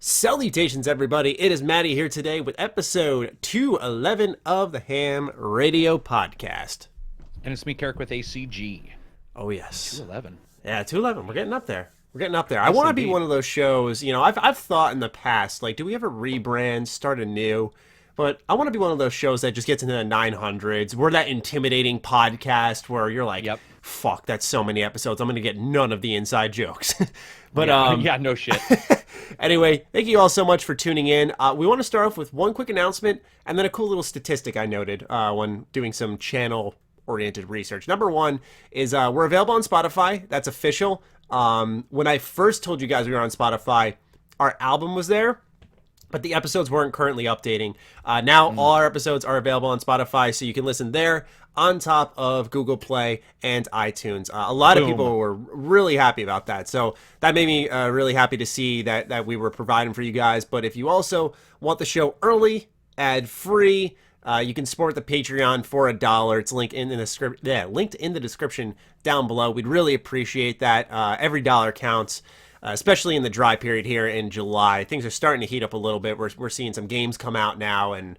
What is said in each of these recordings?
Salutations, everybody. It is Maddie here today with episode 211 of the H.A.M Radio Podcast. And it's me, Karak with ACG. Oh, yes. 211. Yeah, 211. We're getting up there. I want to be one of those shows, I've thought in the past, like, do we ever rebrand, start anew? But I want to be one of those shows that just gets into the 900s. We're that intimidating podcast where you're like, fuck, that's so many episodes. I'm going to get none of the inside jokes. But yeah, no shit. Anyway, thank you all so much for tuning in. We want to start off with one quick announcement and then a cool little statistic I noted when doing some channel-oriented research. Number one is we're available on Spotify. That's official. When I first told you guys we were on Spotify, our album was there, but the episodes weren't currently updating. Now all our episodes are available on Spotify, so you can listen there on top of Google Play and iTunes. A lot of people were really happy about that, so that made me really happy to see that we were providing for you guys. But if you also want the show early, ad-free, you can support the Patreon for $1. It's linked in the description down below. We'd really appreciate that. Every dollar counts. Especially in the dry period here in July. Things are starting to heat up a little bit. We're seeing some games come out now, and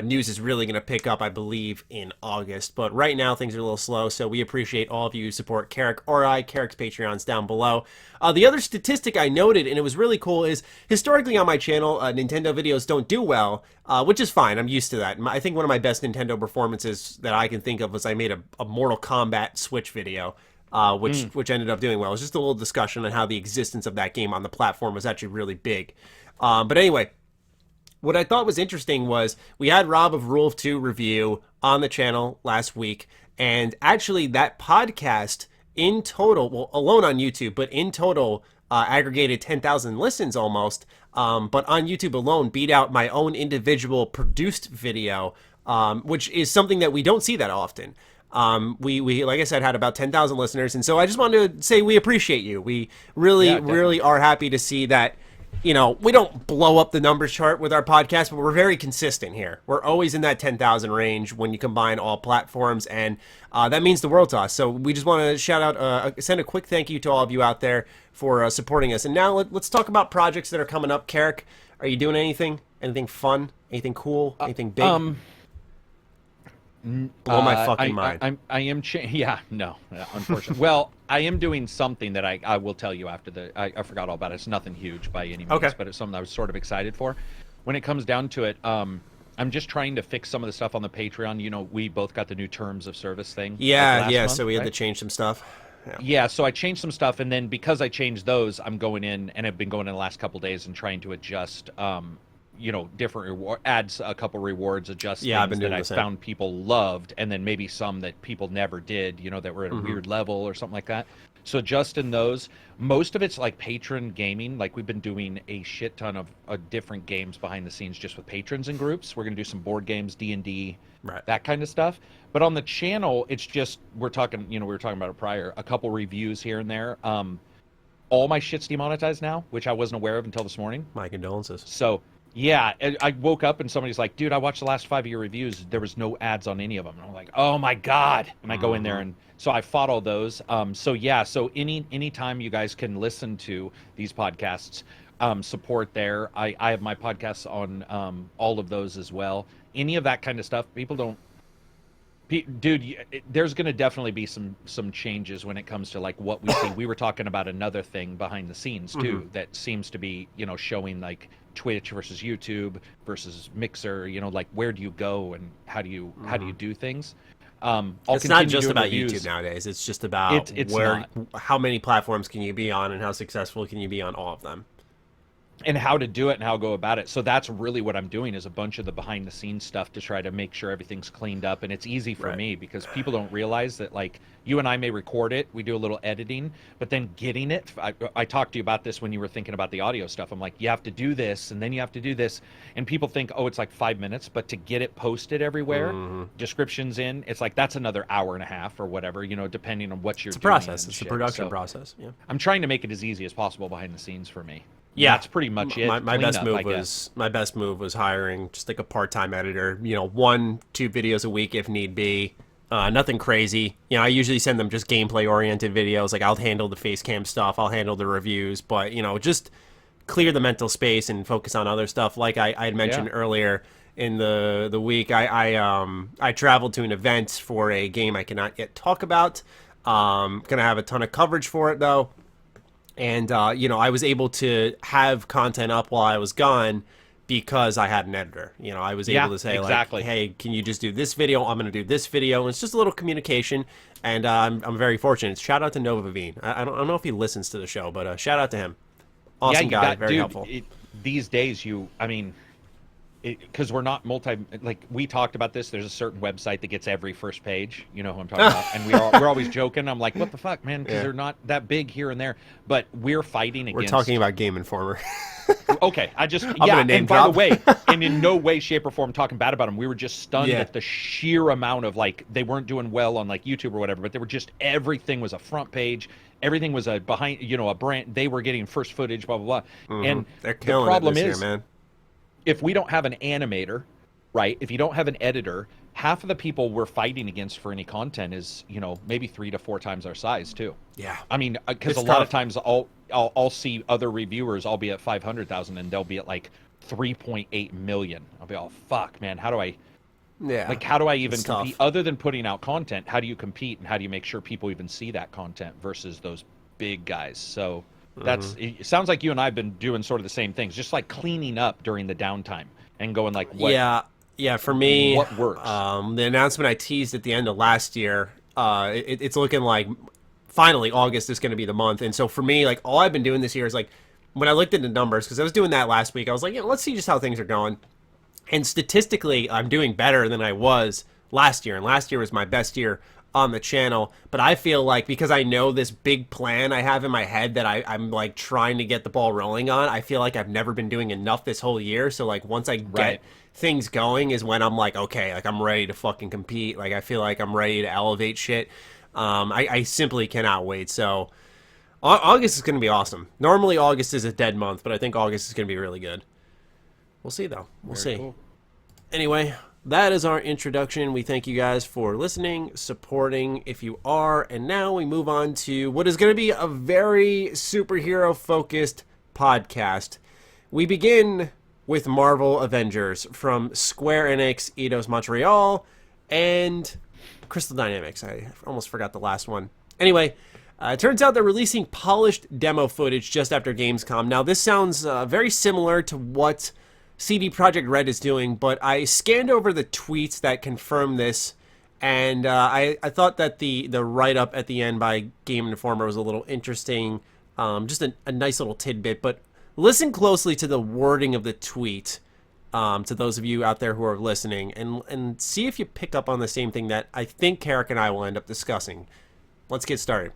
news is really going to pick up, I believe, in August. But right now, things are a little slow, so we appreciate all of you who support Karak or I. Karak's Patreon's down below. The other statistic I noted, and it was really cool, is historically on my channel, Nintendo videos don't do well, which is fine. I'm used to that. I think one of my best Nintendo performances that I can think of was I made a Mortal Kombat Switch video. Which ended up doing well. It was just a little discussion on how the existence of that game on the platform was actually really big. But anyway, what I thought was interesting was we had Rob of Rule of Two review on the channel last week, and actually that podcast in total, well, alone on YouTube, but in total aggregated 10,000 listens almost, but on YouTube alone beat out my own individual produced video, which is something that we don't see that often. We like I said, had about 10,000 listeners, and so I just wanted to say we appreciate you. We really are happy to see that, we don't blow up the numbers chart with our podcast, but we're very consistent here. We're always in that 10,000 range when you combine all platforms, and that means the world to us. So we just want to shout out, send a quick thank you to all of you out there for supporting us. And now let's talk about projects that are coming up. Karak, are you doing anything fun, anything cool, anything big? Blow my fucking mind. I am unfortunately. Well, I am doing something that I will tell you after I forgot all about it. It's nothing huge by any means, but it's something I was sort of excited for. When it comes down to it, I'm just trying to fix some of the stuff on the Patreon. We both got the new terms of service thing. Yeah, so we had to change some stuff. Yeah, so I changed some stuff, and then because I changed those, I'm going in, and I've been going in the last couple of days and trying to adjust different adds a couple rewards, adjust things that I found people loved, and then maybe some that people never did, that were at a weird level or something like that. So adjusting those, most of it's like Patron gaming. Like we've been doing a shit ton of different games behind the scenes just with patrons and groups. We're going to do some board games, D&D, that kind of stuff. But on the channel, it's just, we were talking about it prior, a couple reviews here and there. All my shit's demonetized now, which I wasn't aware of until this morning. My condolences. So yeah, I woke up and somebody's like, dude, I watched the last 5 of your reviews. There was no ads on any of them. And I'm like, oh my God. And I go in there, and so I fought all those. So any time you guys can listen to these podcasts, support there. I have my podcasts on all of those as well. Any of that kind of stuff, people don't. Dude, there's going to definitely be some changes when it comes to like what we see. We were talking about another thing behind the scenes too that seems to be, showing like Twitch versus YouTube versus Mixer, like where do you go and how do you do things? It's not just about YouTube nowadays. It's just about how many platforms can you be on and how successful can you be on all of them. And how to do it and how to go about it. So that's really what I'm doing, is a bunch of the behind the scenes stuff to try to make sure everything's cleaned up. And it's easy for me because people don't realize that, like, you and I may record it, we do a little editing, but then getting it, I talked to you about this when you were thinking about the audio stuff. I'm like, you have to do this and then you have to do this. And people think, oh, it's like 5 minutes, but to get it posted everywhere, descriptions in, it's like, that's another hour and a half or whatever, depending on what you're doing. It's a process. It's a production process. Yeah. I'm trying to make it as easy as possible behind the scenes for me. Yeah, that's pretty much it. My best move was hiring just like a part-time editor. 1-2 videos a week if need be. Nothing crazy. I usually send them just gameplay-oriented videos. Like I'll handle the face cam stuff. I'll handle the reviews. But just clear the mental space and focus on other stuff. Like I had mentioned earlier in the week, I traveled to an event for a game I cannot yet talk about. Gonna have a ton of coverage for it though, and I was able to have content up while I was gone because I had an editor. I was able to say exactly. like, hey, can you just do this video? I'm gonna do this video. And it's just a little communication, and I'm very fortunate. Shout out to Nova Veen. I don't know if he listens to the show, but shout out to him. Awesome guy, very helpful. These days, because we're not we talked about this. There's a certain website that gets every first page. You know who I'm talking about, and we're always joking. I'm like, what the fuck, man? Because they're not that big here and there. But we're fighting against. We're talking about Game Informer. Okay, I'm gonna name and by the way, and in no way, shape, or form talking bad about them. We were just stunned at the sheer amount of they weren't doing well on YouTube or whatever, but they were just everything was a front page. Everything was a behind, a brand. They were getting first footage, blah blah blah. Mm-hmm. And they're killing the problem it this is, year, man. If we don't have an animator, right? If you don't have an editor, half of the people we're fighting against for any content is, maybe 3 to 4 times our size too. Yeah. I mean, because a lot of times I'll see other reviewers, I'll be at 500,000 and they'll be at 3.8 million. I'll be all, fuck, man, how do I even compete other than putting out content? How do you compete and how do you make sure people even see that content versus those big guys? So it sounds like you and I have been doing sort of the same things, just cleaning up during the downtime and going what. Yeah, for me, what works? The announcement I teased at the end of last year, it's looking like finally August is going to be the month. And so for me, all I've been doing this year is when I looked at the numbers, because I was doing that last week, I was like, let's see just how things are going. And statistically, I'm doing better than I was last year. And last year was my best year on the channel. But I feel like because I know this big plan I have in my head that I'm trying to get the ball rolling on, I feel like I've never been doing enough this whole year. So once I get things going is when I'm okay, I'm ready to fucking compete. I feel like I'm ready to elevate shit. I simply cannot wait. So August is going to be awesome. Normally August is a dead month, but I think August is going to be really good. We'll see though. We'll see. Cool. Anyway, that is our introduction. We thank you guys for listening, supporting if you are, and now we move on to what is going to be a very superhero-focused podcast. We begin with Marvel Avengers from Square Enix, Eidos Montreal, and Crystal Dynamics. I almost forgot the last one. Anyway, it turns out they're releasing polished demo footage just after Gamescom. Now, this sounds very similar to what CD Projekt Red is doing, but I scanned over the tweets that confirm this, and I thought that the write-up at the end by Game Informer was a little interesting, just a nice little tidbit, but listen closely to the wording of the tweet, to those of you out there who are listening, and see if you pick up on the same thing that I think Karak and I will end up discussing. Let's get started.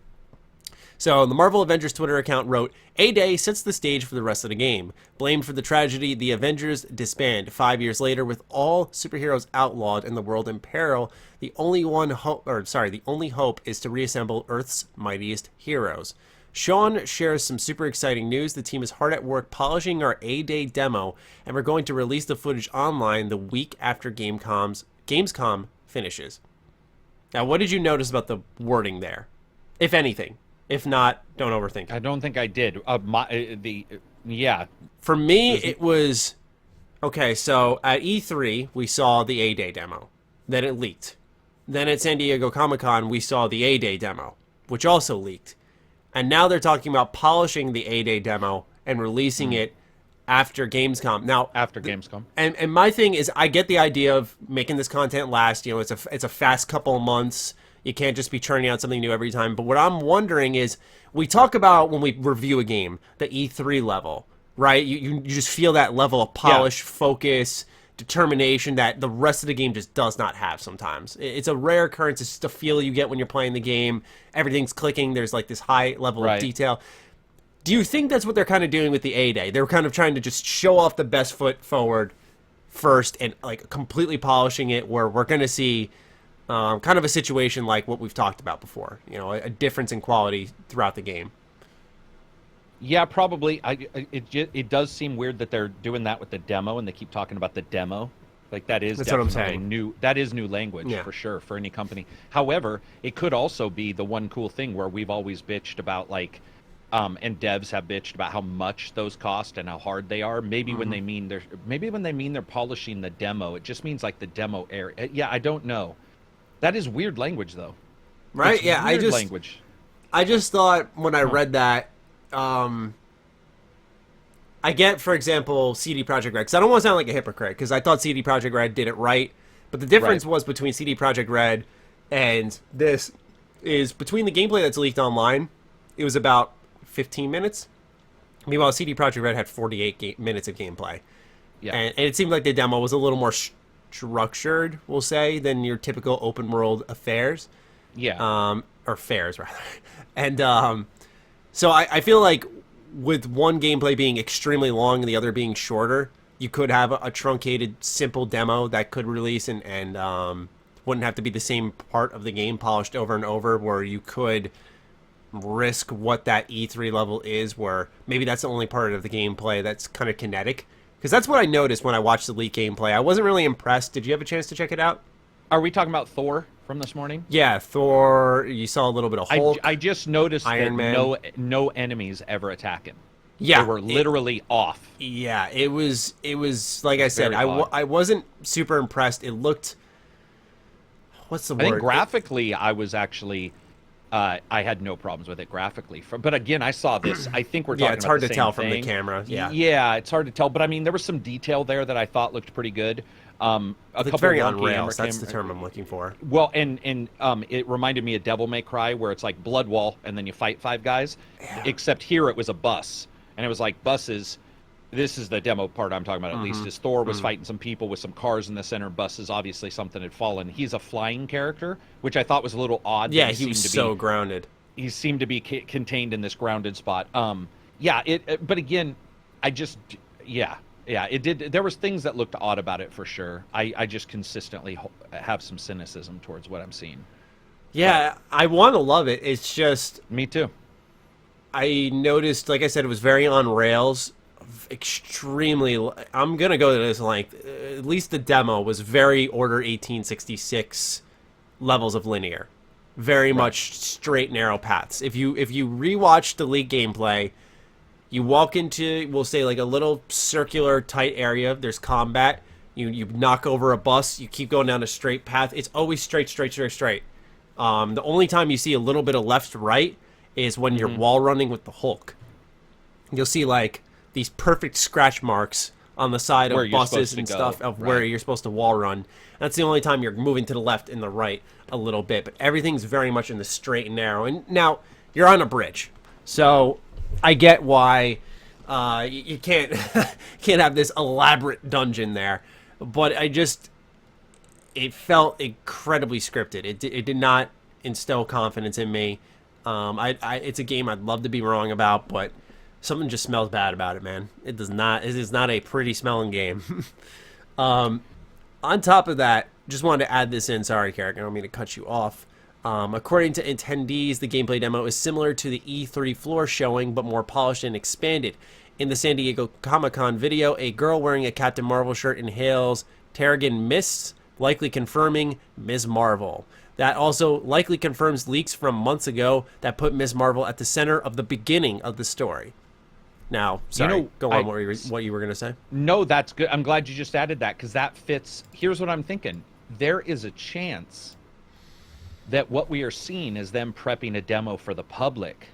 So, the Marvel Avengers Twitter account wrote, A-Day sets the stage for the rest of the game. Blamed for the tragedy, the Avengers disband. 5 years later, with all superheroes outlawed and the world in peril, the only hope is to reassemble Earth's mightiest heroes. Sean shares some super exciting news. The team is hard at work polishing our A-Day demo, and we're going to release the footage online the week after Gamescom finishes. Now, what did you notice about the wording there, if anything? If not, don't overthink it. I don't think I did. For me, it was okay. So at E3, we saw the A-Day demo. Then it leaked. Then at San Diego Comic-Con, we saw the A-Day demo, which also leaked. And now they're talking about polishing the A-Day demo and releasing it after Gamescom. Now, after Gamescom. And my thing is, I get the idea of making this content last. It's a fast couple of months. You can't just be churning out something new every time. But what I'm wondering is, we talk about when we review a game, the E3 level, right? You just feel that level of polish, focus, determination that the rest of the game just does not have sometimes. It's a rare occurrence. It's just a feel you get when you're playing the game. Everything's clicking. There's this high level of detail. Do you think that's what they're kind of doing with the A-Day? They're kind of trying to just show off the best foot forward first and completely polishing it, where we're going to see kind of a situation like what we've talked about before, a difference in quality throughout the game. Yeah, probably. It does seem weird that they're doing that with the demo, and they keep talking about the demo. That's what I'm saying. That is new language for sure for any company. However, it could also be the one cool thing where we've always bitched about and devs have bitched about how much those cost and how hard they are. Maybe when they mean they're polishing the demo, it just means like the demo area. Yeah, I don't know. That is weird language, though. Right? It's Yeah, weird language. I just thought when I read that, I get, for example, CD Projekt Red, because I don't want to sound like a hypocrite, because I thought CD Projekt Red did it right, but the difference was between CD Projekt Red and this is between the gameplay that's leaked online, it was about 15 minutes. Meanwhile, CD Projekt Red had 48 minutes of gameplay. Yeah. And it seemed like the demo was a little more structured, we'll say, than your typical open world affairs. Yeah. Or fairs, rather. And so I feel like with one gameplay being extremely long and the other being shorter, you could have a truncated, simple demo that could release and wouldn't have to be the same part of the game polished over and over, where you could risk what that E3 level is, where maybe that's the only part of the gameplay that's kind of kinetic. Because that's what I noticed when I watched the leak gameplay. I wasn't really impressed. Did you have a chance to check it out? Are we talking about Thor from this morning? Yeah, Thor. You saw a little bit of Hulk. I just noticed Iron that Man. no enemies ever attack him. Yeah, They were literally off. Yeah, it was like I said, Very odd. I wasn't super impressed. It looked, what's the word? I think graphically, I was actually, I had no problems with it graphically. But again, I saw this. I think we're talking about it's hard the to same tell from the thing. camera. Yeah, Yeah, it's hard to tell. But I mean, there was some detail there that I thought looked pretty good. it's very on wonky rails. That's the term I'm looking for. Well, and it reminded me of Devil May Cry, where it's like blood wall, and then you fight 5 guys. Yeah. Except here, it was a bus, and it was like buses. This is the demo part I'm talking about. At least, is Thor was fighting some people with some cars in the center. Buses, obviously, something had fallen. He's a flying character, which I thought was a little odd. Yeah, he was so grounded. He seemed to be contained in this grounded spot. But again, it did. There was things that looked odd about it for sure. I just consistently have some cynicism towards what I'm seeing. Yeah, I want to love it. It's just Me too. I noticed, like I said, it was very on rails. Extremely, I'm gonna go to this length. At least the demo was very Order 1866 levels of linear, very much straight narrow paths. If you rewatch the league gameplay, you walk into, we'll say, like a little circular tight area. There's combat. You knock over a bus. You keep going down a straight path. It's always straight. The only time you see a little bit of left right is when you're wall running with the Hulk. You'll see like these perfect scratch marks on the side of buses and stuff of where you're supposed to wall run. That's the only time you're moving to the left and the right a little bit, but everything's very much in the straight and narrow. And now you're on a bridge, so I get why you can't can't have this elaborate dungeon there, but it felt incredibly scripted. It did not instill confidence in me. It's a game I'd love to be wrong about, but something just smells bad about it, man. It does not. It is not a pretty smelling game. On top of that, just wanted to add this in. Sorry, Karak, I don't mean to cut you off. According to attendees, the gameplay demo is similar to the E3 floor showing, but more polished and expanded. In the San Diego Comic-Con video, a girl wearing a Captain Marvel shirt inhales Terrigen mists, likely confirming Ms. Marvel. That also likely confirms leaks from months ago that put Ms. Marvel at the center of the beginning of the story. Now, sorry, go on. What you were going to say? No, that's good. I'm glad you just added that, because that fits. Here's what I'm thinking. There is a chance that what we are seeing is them prepping a demo for the public.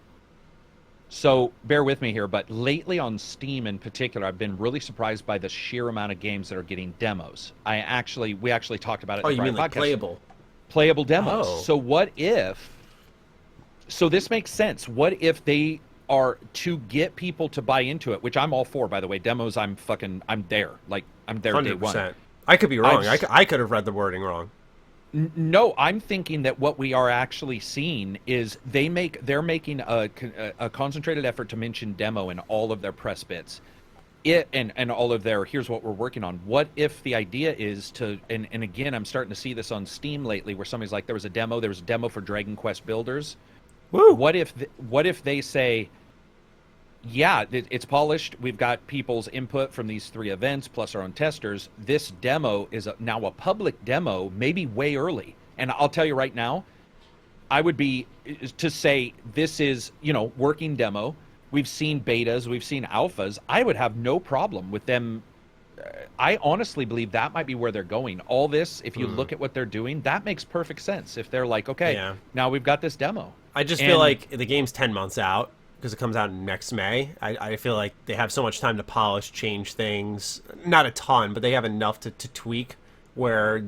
So bear with me here, but lately on Steam in particular, I've been really surprised by the sheer amount of games that are getting demos. We actually talked about it. Oh, in the you mean like podcast. Playable demos. Oh. So what if? So this makes sense. What if they are to get people to buy into it, which I'm all for, by the way. Demos, I'm there. Like, I'm there 100%. Day one. I could be wrong. I could have read the wording wrong. No, I'm thinking that what we are actually seeing is they're making a concentrated effort to mention demo in all of their press bits. And all of their, here's what we're working on. What if the idea is to, and again, I'm starting to see this on Steam lately, where somebody's like, there was a demo for Dragon Quest Builders. Woo! What if they say, yeah, it's polished. We've got people's input from these 3 events, plus our own testers. This demo is now a public demo, maybe way early. And I'll tell you right now, I would be to say this is, working demo. we've seen betas, we've seen alphas. I would have no problem with them. I honestly believe that might be where they're going. All this, if you look at what they're doing, that makes perfect sense. If they're like, okay, now we've got this demo. I just feel like the game's 10 months out because it comes out next May. I feel like they have so much time to polish, change things. Not a ton, but they have enough to tweak where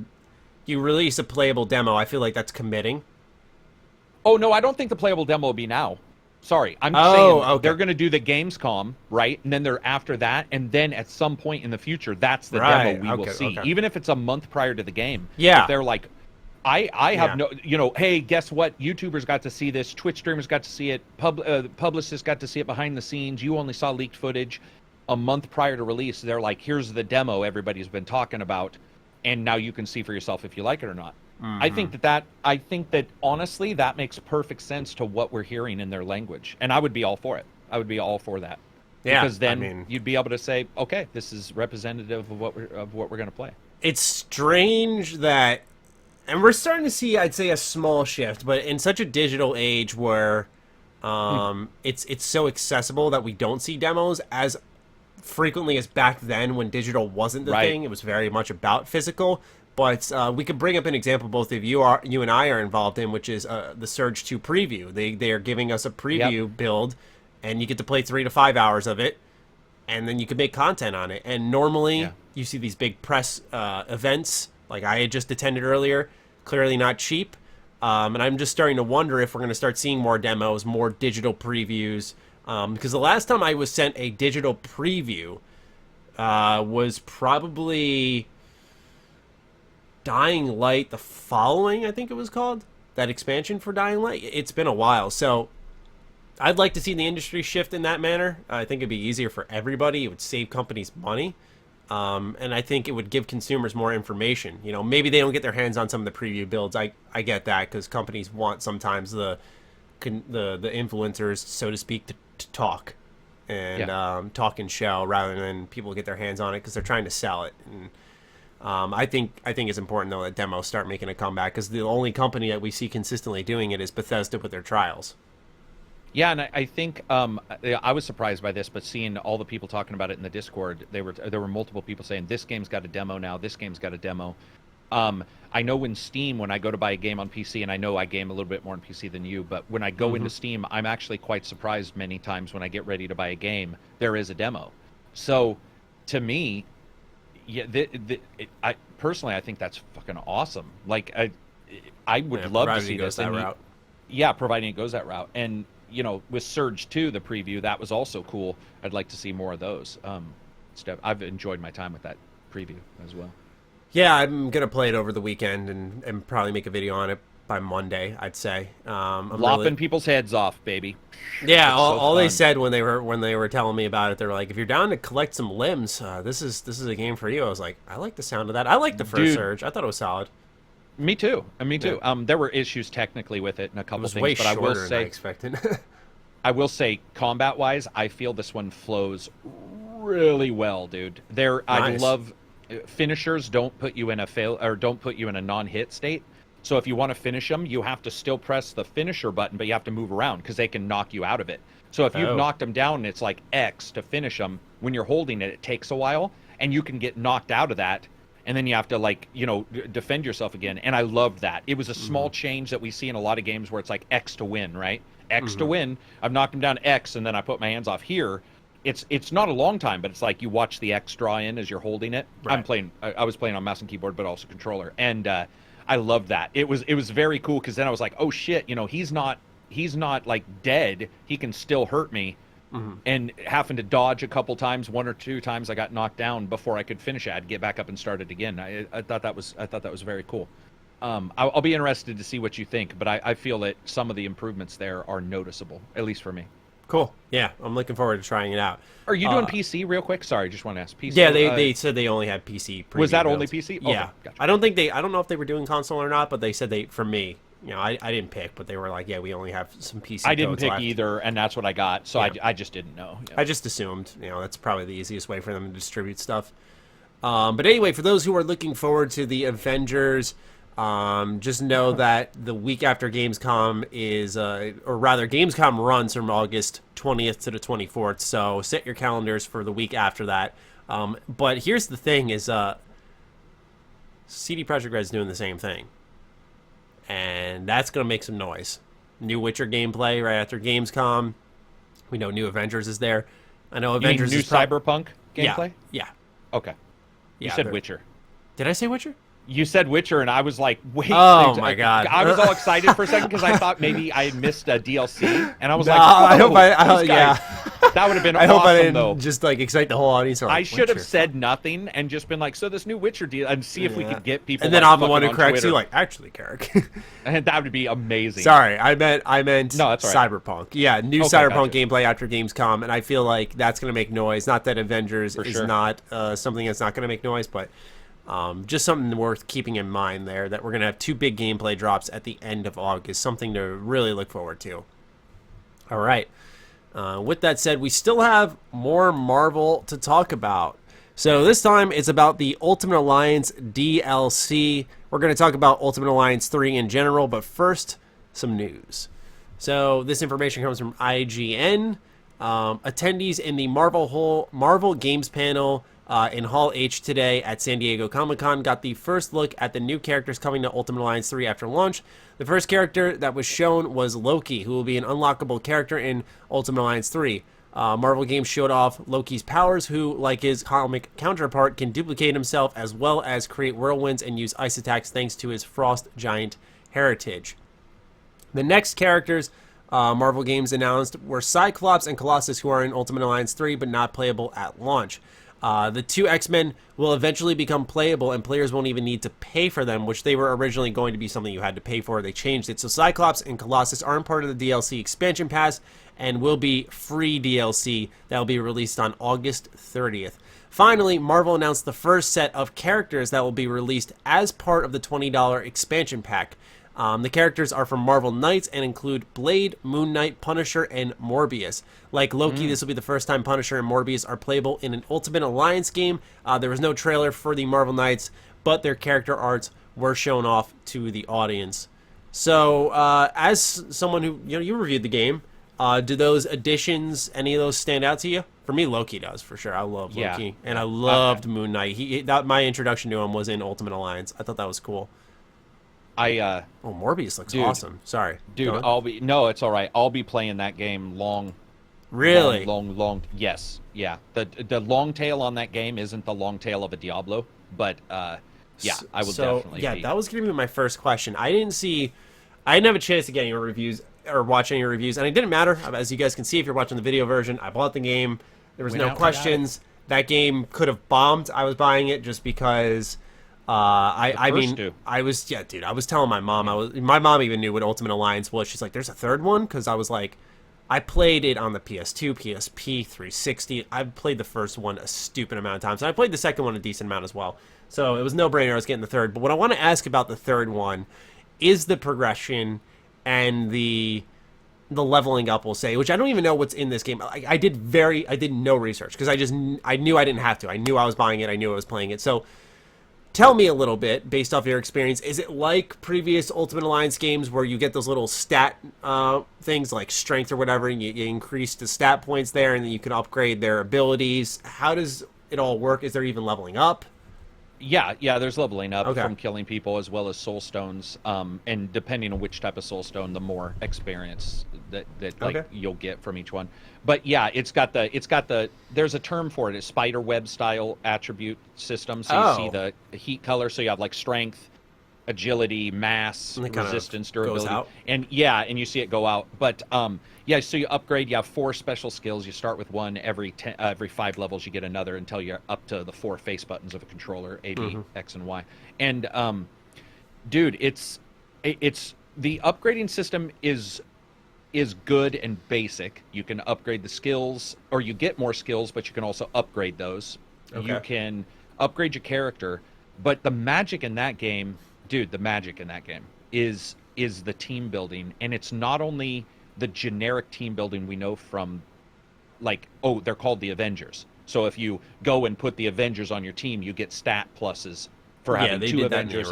you release a playable demo. I feel like that's committing. Oh, no, I don't think the playable demo will be now. Sorry, I'm saying they're going to do the GamesCom, right? And then they're after that, and then at some point in the future, that's the demo we will see. Even if it's a month prior to the game. Yeah. If they're like, I have no, hey, guess what? YouTubers got to see this. Twitch streamers got to see it. Publicists got to see it behind the scenes. You only saw leaked footage a month prior to release. They're like, here's the demo everybody's been talking about, and now you can see for yourself if you like it or not. I think that honestly, that makes perfect sense to what we're hearing in their language, and I would be all for it. I would be all for that. Yeah, because then you'd be able to say, okay, this is representative of what we're going to play. It's strange that, and we're starting to see, I'd say, a small shift, but in such a digital age where it's so accessible that we don't see demos as frequently as back then when digital wasn't the thing. It was very much about physical. But we could bring up an example both of you and I are involved in, which is the Surge 2 preview. They are giving us a preview build, and you get to play 3 to 5 hours of it, and then you can make content on it. And normally you see these big press events, like I had just attended earlier, clearly not cheap. And I'm just starting to wonder if we're going to start seeing more demos, more digital previews. Because the last time I was sent a digital preview was probably Dying Light the Following, I think it was called, that expansion for Dying Light. It's been a while, so I'd like to see the industry shift in that manner. I think it'd be easier for everybody. It would save companies money, and I think it would give consumers more information. Maybe they don't get their hands on some of the preview builds. I get that, because companies want sometimes the influencers, so to speak, to talk and talk and show rather than people get their hands on it because they're trying to sell it. And I think it's important, though, that demos start making a comeback, because the only company that we see consistently doing it is Bethesda with their trials. Yeah, and I think I was surprised by this, but seeing all the people talking about it in the Discord, there were multiple people saying, this game's got a demo now, this game's got a demo. I know in Steam, when I go to buy a game on PC, and I know I game a little bit more on PC than you, but when I go into Steam, I'm actually quite surprised many times when I get ready to buy a game, there is a demo. So, to me, I personally, I think that's fucking awesome. Like, I would love to see this. That route. Providing it goes that route. And, with Surge 2, the preview, that was also cool. I'd like to see more of those. I've enjoyed my time with that preview as well. Yeah, I'm going to play it over the weekend and probably make a video on it by Monday, I'd say. Lopping people's heads off, baby. Yeah, all they said when they were telling me about it, they were like, if you're down to collect some limbs, this is a game for you. I was like, I like the sound of that. I like the first Surge. I thought it was solid. Me too. Yeah. There were issues technically with it and a couple things, way but I will say, than I expected. I will say, combat-wise, I feel this one flows really well, dude. Nice. I love finishers don't put you in a non-hit state. So if you want to finish them, you have to still press the finisher button, but you have to move around because they can knock you out of it. So if you've knocked them down, it's like X to finish them. When you're holding it, it takes a while, and you can get knocked out of that, and then you have to defend yourself again. And I loved that. It was a small change that we see in a lot of games where it's like X to win, right? X to win. I've knocked him down X, and then I put my hands off here. It's not a long time, but it's like you watch the X draw in as you're holding it. Right. I was playing on mouse and keyboard, but also controller, and I loved that. It was very cool because then I was like, oh shit, he's not like dead. He can still hurt me, and having to dodge a couple times, 1 or 2 times I got knocked down before I could finish it. I'd get back up and start it again. I thought that was very cool. I'll be interested to see what you think, but I feel that some of the improvements there are noticeable, at least for me. Cool. Yeah, I'm looking forward to trying it out. Are you doing PC real quick? Sorry, just want to ask. PC. Yeah, they said they only had PC. Was that builds. only PC? Yeah. Okay, gotcha. I don't know if they were doing console or not, but they said for me, I didn't pick, but they were like, yeah, we only have some PC. I didn't pick left. Either, and that's what I got. So I just didn't know. Yeah. I just assumed, that's probably the easiest way for them to distribute stuff. But anyway, for those who are looking forward to the Avengers Just know that the week after Gamescom is, or rather, Gamescom runs from August 20th to the 24th. So set your calendars for the week after that. But here's the thing: is CD Projekt Red's doing the same thing, and that's gonna make some noise. New Witcher gameplay right after Gamescom. We know new Avengers is there. I know Avengers new is Cyberpunk gameplay. Yeah. Okay. You Yeah, said Witcher. Did I say Witcher? You said Witcher, and I was like, wait. Oh, my God. I was all excited for a second because I thought maybe I had missed a DLC, and I was No, like, I hope those guys. yeah. That would have been I awesome, hope I didn't though. just like excite the whole audience. I should have said nothing and just been like, so this new Witcher deal, and see if we could get people. And then like, I'm the one who on corrects Twitter. you, like, actually, Karak. And that would be amazing. Sorry, I meant No, that's all right. Cyberpunk. Yeah, new Okay, Cyberpunk gotcha. gameplay after Gamescom, and I feel like that's going to make noise. Not that Avengers is sure. not something that's not going to make noise, but just something worth keeping in mind there, that we're going to have 2 big gameplay drops at the end of August, something to really look forward to. All right. With that said, we still have more Marvel to talk about. So this time it's about the Ultimate Alliance DLC. We're going to talk about Ultimate Alliance 3 in general, but first, some news. So this information comes from IGN. Attendees in the Marvel Games panel in Hall H today at San Diego Comic-Con got the first look at the new characters coming to Ultimate Alliance 3 after launch. The first character that was shown was Loki, who will be an unlockable character in Ultimate Alliance 3. Marvel Games showed off Loki's powers, who, like his comic counterpart, can duplicate himself as well as create whirlwinds and use ice attacks thanks to his frost giant heritage. The next characters Marvel Games announced were Cyclops and Colossus, who are in Ultimate Alliance 3 but not playable at launch. The 2 X-Men will eventually become playable, and players won't even need to pay for them, which they were originally going to be something you had to pay for. They changed it. So Cyclops and Colossus aren't part of the DLC expansion pass and will be free DLC that will be released on August 30th. Finally, Marvel announced the first set of characters that will be released as part of the $20 expansion pack. The characters are from Marvel Knights and include Blade, Moon Knight, Punisher, and Morbius. Like Loki, this will be the first time Punisher and Morbius are playable in an Ultimate Alliance game. There was no trailer for the Marvel Knights, but their character arts were shown off to the audience. So, as someone who, you reviewed the game, do those additions, any of those stand out to you? For me, Loki does, for sure. I love Loki, and I loved Moon Knight. My introduction to him was in Ultimate Alliance. I thought that was cool. Morbius looks awesome. Sorry, dude. No, it's all right. I'll be playing that game long. Really? Long. Yes, yeah. The long tail on that game isn't the long tail of a Diablo, but yeah, I will definitely. Yeah, that was gonna be my first question. I didn't have a chance to get any reviews or watch any reviews, and it didn't matter. As you guys can see, if you're watching the video version, I bought the game. There was no questions. That game could have bombed. I was buying it just because. I was telling my mom, my mom even knew what Ultimate Alliance was. She's like, there's a third one? Because I was like, I played it on the PS2, PSP, 360. I've played the first one a stupid amount of times, and I played the second one a decent amount as well. So it was no brainer I was getting the third. But what I want to ask about the third one is the progression and the leveling up, we'll say, which I don't even know what's in this game. I did no research because I knew I didn't have to. I knew I was buying it. I knew I was playing it. So tell me a little bit, based off your experience, is it like previous Ultimate Alliance games where you get those little stat things like strength or whatever, and you increase the stat points there, and then you can upgrade their abilities? How does it all work? Is there even leveling up? Yeah, there's leveling up from killing people as well as soul stones, and depending on which type of soul stone, the more experience that you'll get from each one. But yeah, it's got the there's a term for it. It's spider web style attribute system. So you see the heat color. So you have like strength, agility, mass, resistance, durability, and you see it go out. But so you upgrade. You have 4 special skills. You start with one every 5 levels. You get another until you're up to the 4 face buttons of a controller: A, B, X, and Y. And dude, it's the upgrading system is good and basic. You can upgrade the skills, or you get more skills, but you can also upgrade those. You can upgrade your character, but the magic in that game, dude, is the team building, and it's not only the generic team building we know from, like, they're called the Avengers. So if you go and put the Avengers on your team, you get stat pluses for having 2 Avengers.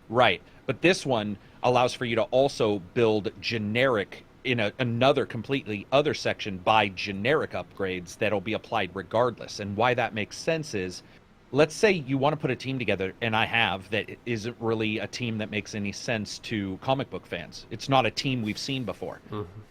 Right. But this one allows for you to also build generic in another completely other section by generic upgrades that'll be applied regardless. And why that makes sense is, let's say you want to put a team together, and I have, that isn't really a team that makes any sense to comic book fans. It's not a team we've seen before. Mm-hmm.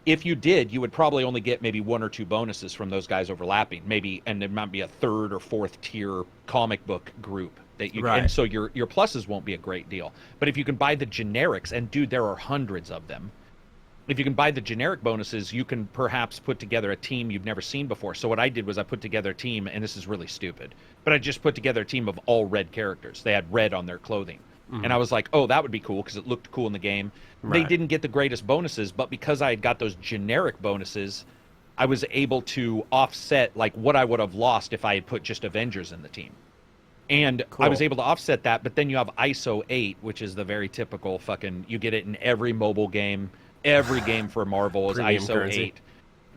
If you did, you would probably only get maybe 1 or 2 bonuses from those guys overlapping, maybe, and there might be a 3rd or 4th tier comic book group that you right. And so your pluses won't be a great deal. But if you can buy the generics, and dude, there are hundreds of them. If you can buy the generic bonuses, you can perhaps put together a team you've never seen before. So what I did was I put together a team, and this is really stupid, but I just put together a team of all red characters. They had red on their clothing. Mm-hmm. And I was like, oh, that would be cool because it looked cool in the game. Right. They didn't get the greatest bonuses, but because I had got those generic bonuses, I was able to offset like what I would have lost if I had put just Avengers in the team. And cool. I was able to offset that, but then you have ISO 8, which is the very typical fucking, you get it in every mobile game. Every game for Marvel is ISO currency. 8.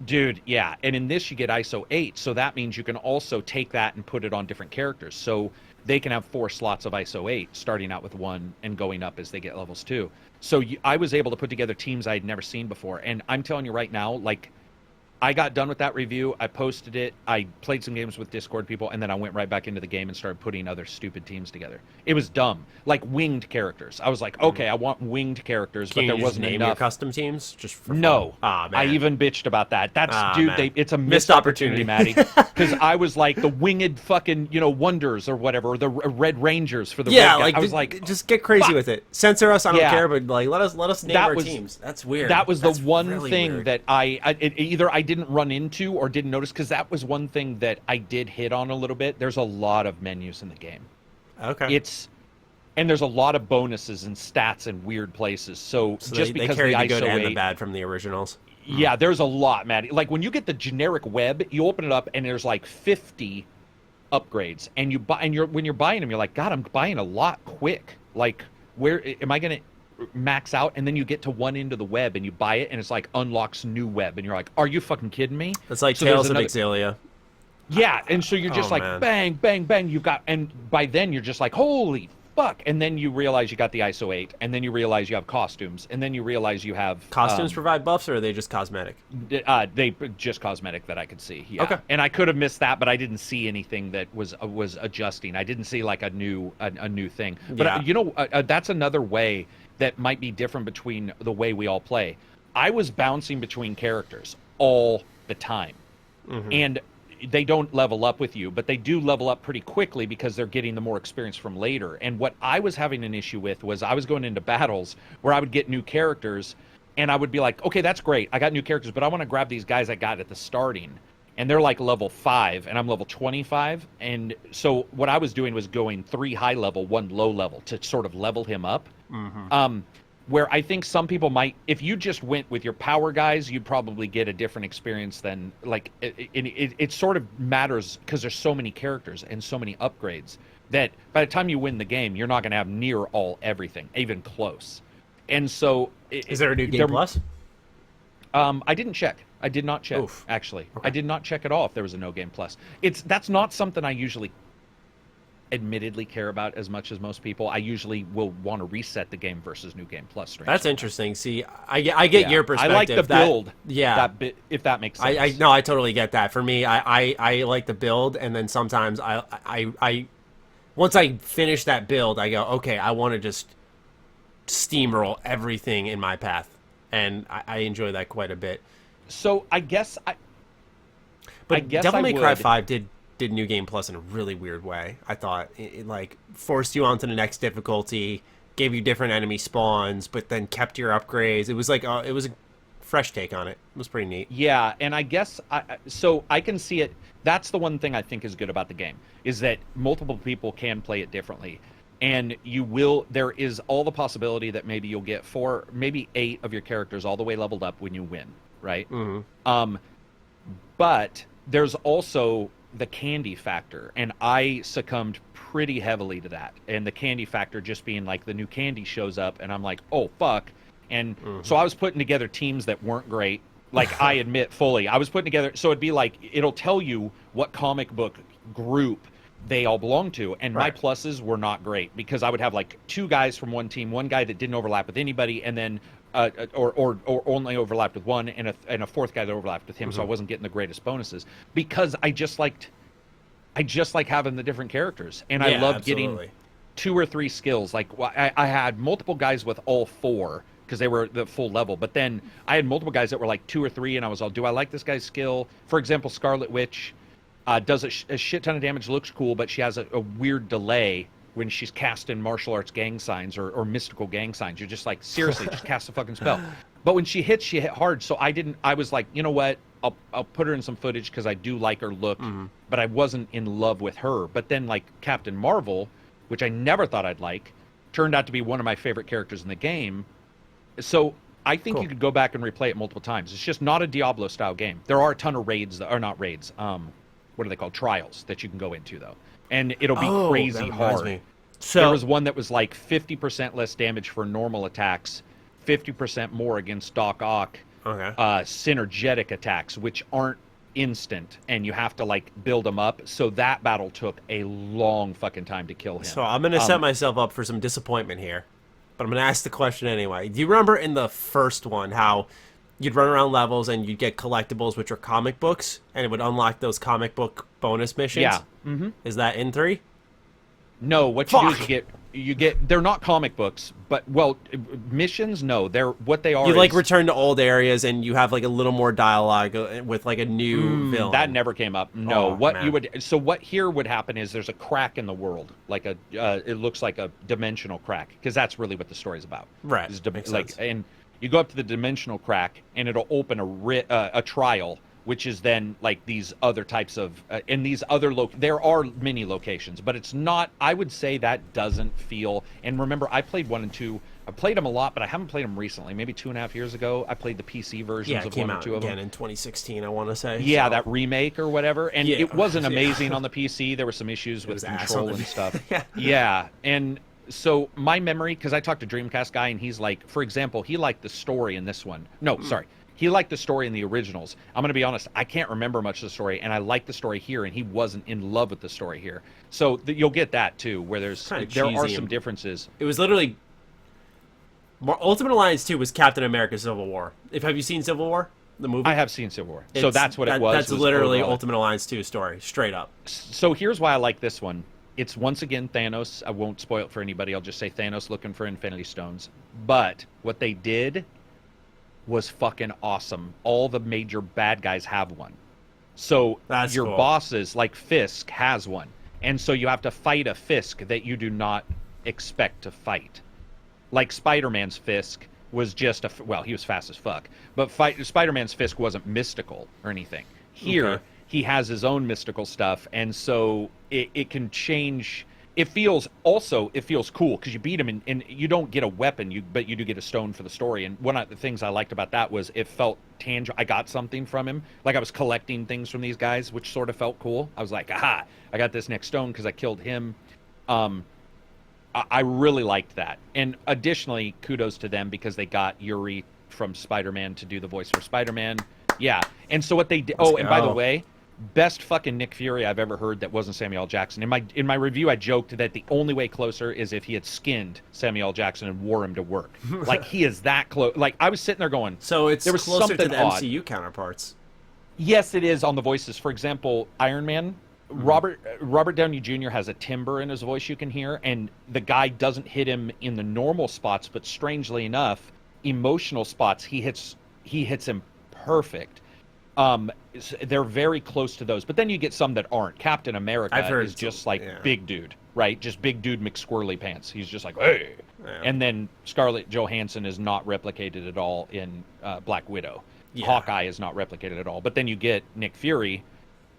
Dude, yeah. And in this, you get ISO 8. So that means you can also take that and put it on different characters. So they can have 4 slots of ISO 8, starting out with 1 and going up as they get levels 2. So I was able to put together teams I had never seen before. And I'm telling you right now, like, I got done with that review. I posted it. I played some games with Discord people, and then I went right back into the game and started putting other stupid teams together. It was dumb, like winged characters. I was like, okay, I want winged characters, but there wasn't name enough. Your custom teams, just for no. Fun. Oh, man. I even bitched about that. That's dude. It's a missed opportunity, Maddie. Because I was like the winged fucking wonders or whatever, or the Red Rangers for the red like I was like, just get crazy with it. Censor us, I don't care, but like let us name our was, teams. That's weird. That was That's the one really thing weird. that either I didn't run into or didn't notice, because that was one thing that I did hit on a little bit. There's a lot of menus in the game. Okay. And there's a lot of bonuses and stats in weird places. So just they because carry the the ISO good 8, and the bad from the originals. Yeah, there's a lot, Maddie. Like when you get the generic web, you open it up and there's like 50 upgrades, and you buy, and when you're buying them, you're like, God, I'm buying a lot quick. Like, where am I gonna max out? And then you get to one end of the web and you buy it, and it's like unlocks new web, and you're like, are you fucking kidding me? It's like Tales of Exilia. Yeah, and so you're just like, man. bang, bang, bang. You got, and by then you're just like, holy fuck. And then you realize you got the ISO 8, and then you realize you have costumes, and then you realize you have costumes provide buffs, or are they just cosmetic? They just cosmetic that I could see. Yeah. Okay. And I could have missed that, but I didn't see anything that was adjusting. I didn't see like a new thing. But that's another way that might be different between the way we all play. I was bouncing between characters all the time, and they don't level up with you, but they do level up pretty quickly because they're getting the more experience from later. And what I was having an issue with was I was going into battles where I would get new characters, and I would be like, okay, that's great, I got new characters, but I want to grab these guys I got at the starting, and they're like level 5 and I'm level 25. And so what I was doing was going 3 high level, 1 low level to sort of level him up. Where I think some people might, if you just went with your power guys, you'd probably get a different experience than, like, it sort of matters because there's so many characters and so many upgrades that by the time you win the game, you're not going to have near everything, even close. And so... Is there a new game plus? I didn't check. I did not check, actually. Okay. I did not check at all if there was a no game plus. That's not something I usually admittedly care about as much as most people. I usually will want to reset the game versus new game plus. That's interesting. See, I get your perspective. I like the build. That bit, if that makes sense. I totally get that. For me, I like the build, and then sometimes I once I finish that build, I go, okay, I want to just steamroll everything in my path, and I enjoy that quite a bit. So I guess Devil May Cry 5 did New Game Plus in a really weird way. I thought it like forced you onto the next difficulty, gave you different enemy spawns, but then kept your upgrades. It was like it was a fresh take on it. It was pretty neat. Yeah, and I guess so I can see it. That's the one thing I think is good about the game, is that multiple people can play it differently. And there is all the possibility that maybe you'll get 4, maybe 8 of your characters all the way leveled up when you win, right? But there's also the candy factor, and I succumbed pretty heavily to that. And the candy factor just being like the new candy shows up, and I'm like, oh, fuck. And so I was putting together teams that weren't great. Like, I admit fully. I was putting together, so it'd be like, it'll tell you what comic book group they all belong to. And my Right. pluses were not great because I would have like 2 guys from one team, one guy that didn't overlap with anybody, and then or only overlapped with one, and a fourth guy that overlapped with him, so I wasn't getting the greatest bonuses because I just like having the different characters, and I loved getting 2 or 3 skills. Like I had multiple guys with all 4 because they were the full level, but then I had multiple guys that were like 2 or 3, and I was all, do I like this guy's skill? For example, Scarlet Witch does a shit ton of damage, looks cool, but she has a weird delay when she's casting martial arts gang signs or mystical gang signs. You're just like, seriously, just cast a fucking spell. But when she hit hard, so I was like, you know what, I'll put her in some footage because I do like her look, but I wasn't in love with her. But then like Captain Marvel, which I never thought I'd like, turned out to be one of my favorite characters in the game. So I think you could go back and replay it multiple times. It's just not a Diablo style game. There are a ton of raids that are not raids. What are they called? Trials that you can go into though. And it'll be crazy hard. So there was one that was like 50% less damage for normal attacks, 50% more against Doc Ock, synergetic attacks, which aren't instant, and you have to like build them up. So that battle took a long fucking time to kill him. So I'm gonna set myself up for some disappointment here, but I'm gonna ask the question anyway. Do you remember in the first one how you'd run around levels and you'd get collectibles, which are comic books, and it would unlock those comic book bonus missions? Yeah. Is that in 3? No, what you do is you get they're not comic books, but missions, no, they're what they are. You like return to old areas and you have like a little more dialogue with like a new villain. That never came up. No, what here would happen is there's a crack in the world, like it looks like a dimensional crack, because that's really what the story's about. Right. Makes sense. And you go up to the dimensional crack and it'll open a trial, which is then like these other types of in these other there are many locations, but it's not. I would say that doesn't feel. And remember, I played 1 and 2. I played them a lot, but I haven't played them recently. Maybe 2.5 years ago, I played the PC versions of 1 and 2 of them. Again in 2016, I want to say. Yeah, that remake or whatever, and it wasn't amazing on the PC. There were some issues with control and stuff. Yeah, and so my memory, because I talked to Dreamcast guy, and he's like, for example, he liked the story in this one. No, sorry. He liked the story in the originals. I'm going to be honest, I can't remember much of the story, and I like the story here, and he wasn't in love with the story here. So you'll get that, too, where there are some differences. It was literally... Ultimate Alliance 2 was Captain America Civil War. Have you seen Civil War, the movie? I have seen Civil War. So that's what it was. That's literally Ultimate Alliance 2 story, straight up. So here's why I like this one. It's once again Thanos. I won't spoil it for anybody. I'll just say Thanos looking for Infinity Stones. But what they did was fucking awesome. All the major bad guys have one. So your bosses, like Fisk, has one. And so you have to fight a Fisk that you do not expect to fight. Like Spider-Man's Fisk was just he was fast as fuck. But Spider-Man's Fisk wasn't mystical or anything. Here, he has his own mystical stuff, and so it can change. It feels cool because you beat him and you don't get a weapon, but you do get a stone for the story. And one of the things I liked about that was it felt tangible. I got something from him. Like I was collecting things from these guys, which sort of felt cool. I was like, aha, I got this next stone because I killed him. I really liked that. And additionally, kudos to them because they got Yuri from Spider-Man to do the voice for Spider-Man. Yeah. And so what they did... and by the way... Best fucking Nick Fury I've ever heard that wasn't Samuel L. Jackson. In my review, I joked that the only way closer is if he had skinned Samuel L. Jackson and wore him to work. Like, he is that close. Like, I was sitting there going... So it's closer to the MCU counterparts. Yes, it is on the voices. For example, Iron Man, Robert Downey Jr. has a timbre in his voice you can hear, and the guy doesn't hit him in the normal spots, but strangely enough, emotional spots, he hits him perfect. They're very close to those, but then you get some that aren't. Captain America is just big dude, right? Just big dude McSquirrely pants. He's just like, hey. Yeah. And then Scarlett Johansson is not replicated at all in Black Widow. Yeah. Hawkeye is not replicated at all. But then you get Nick Fury,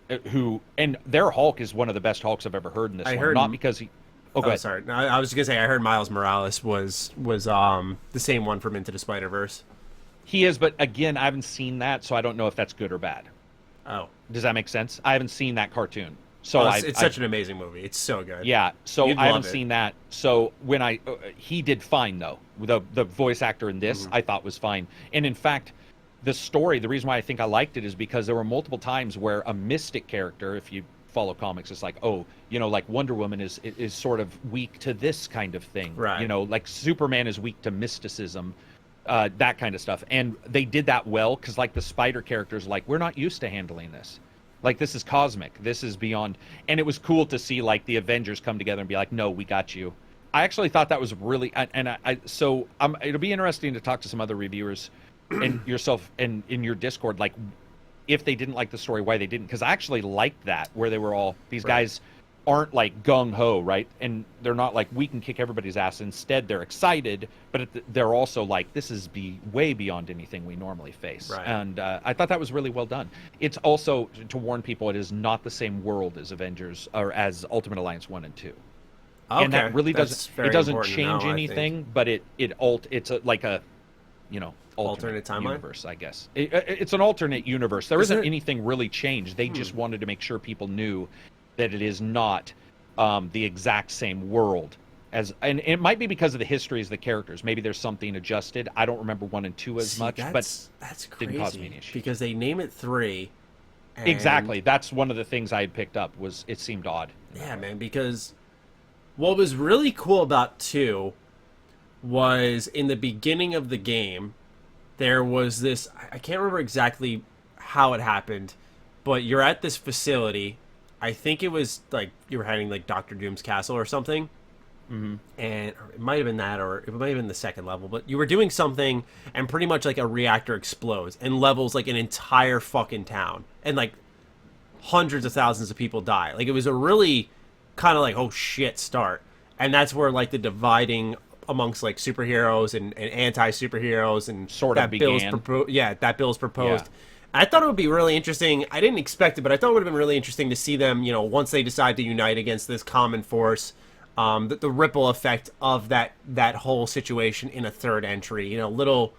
and their Hulk is one of the best Hulks I've ever heard in this one. Not because he... Oh, go ahead. Sorry. No, I was just going to say, I heard Miles Morales was the same one from Into the Spider-Verse. He is, but again, I haven't seen that, so I don't know if that's good or bad. Oh. Does that make sense? I haven't seen that cartoon. So it's such an amazing movie. It's so good. Yeah, so I haven't seen that. So when he did fine, though. The voice actor in this, I thought was fine. And in fact, the story, the reason why I think I liked it is because there were multiple times where a mystic character, if you follow comics, it's like, oh, like Wonder Woman is sort of weak to this kind of thing. Right. Like Superman is weak to mysticism, that kind of stuff. And they did that well because like the spider characters, like, we're not used to handling this. Like, this is cosmic. This is beyond. And it was cool to see like the Avengers come together and be like, no, we got you. I actually thought that was really, so it'll be interesting to talk to some other reviewers and yourself and in your Discord, like if they didn't like the story, why they didn't. Because I actually liked that, where they were all, these guys aren't like gung-ho, right? And they're not like, we can kick everybody's ass. Instead, they're excited, but they're also like, this is way beyond anything we normally face. Right. And I thought that was really well done. It's also, to warn people, it is not the same world as Avengers, or as Ultimate Alliance 1 and 2. Okay. And that really doesn't change know, anything, but it's like a, alternate timeline universe, I guess. It's an alternate universe. There isn't anything really changed. They just wanted to make sure people knew that it is not the exact same world as, and it might be because of the histories of the characters. Maybe there's something adjusted. I don't remember 1 and 2 as much, but that's crazy, didn't cause me any issues. Because they name it 3. And exactly. That's one of the things I had picked up, was it seemed odd. Yeah, man, because what was really cool about 2 was in the beginning of the game, there was this, I can't remember exactly how it happened, but you're at this facility. I think it was like you were heading like Doctor Doom's castle or something. Mm-hmm. And it might have been that, or it might have been the second level, but you were doing something and pretty much like a reactor explodes and levels like an entire fucking town, and like hundreds of thousands of people die. Like, it was a really kind of like, oh shit start. And that's where like the dividing amongst like superheroes and anti-superheroes and sort of began. That bill's proposed. Yeah. I thought it would be really interesting. I didn't expect it, but I thought it would have been really interesting to see them, once they decide to unite against this common force, the ripple effect of that whole situation in a third entry. Little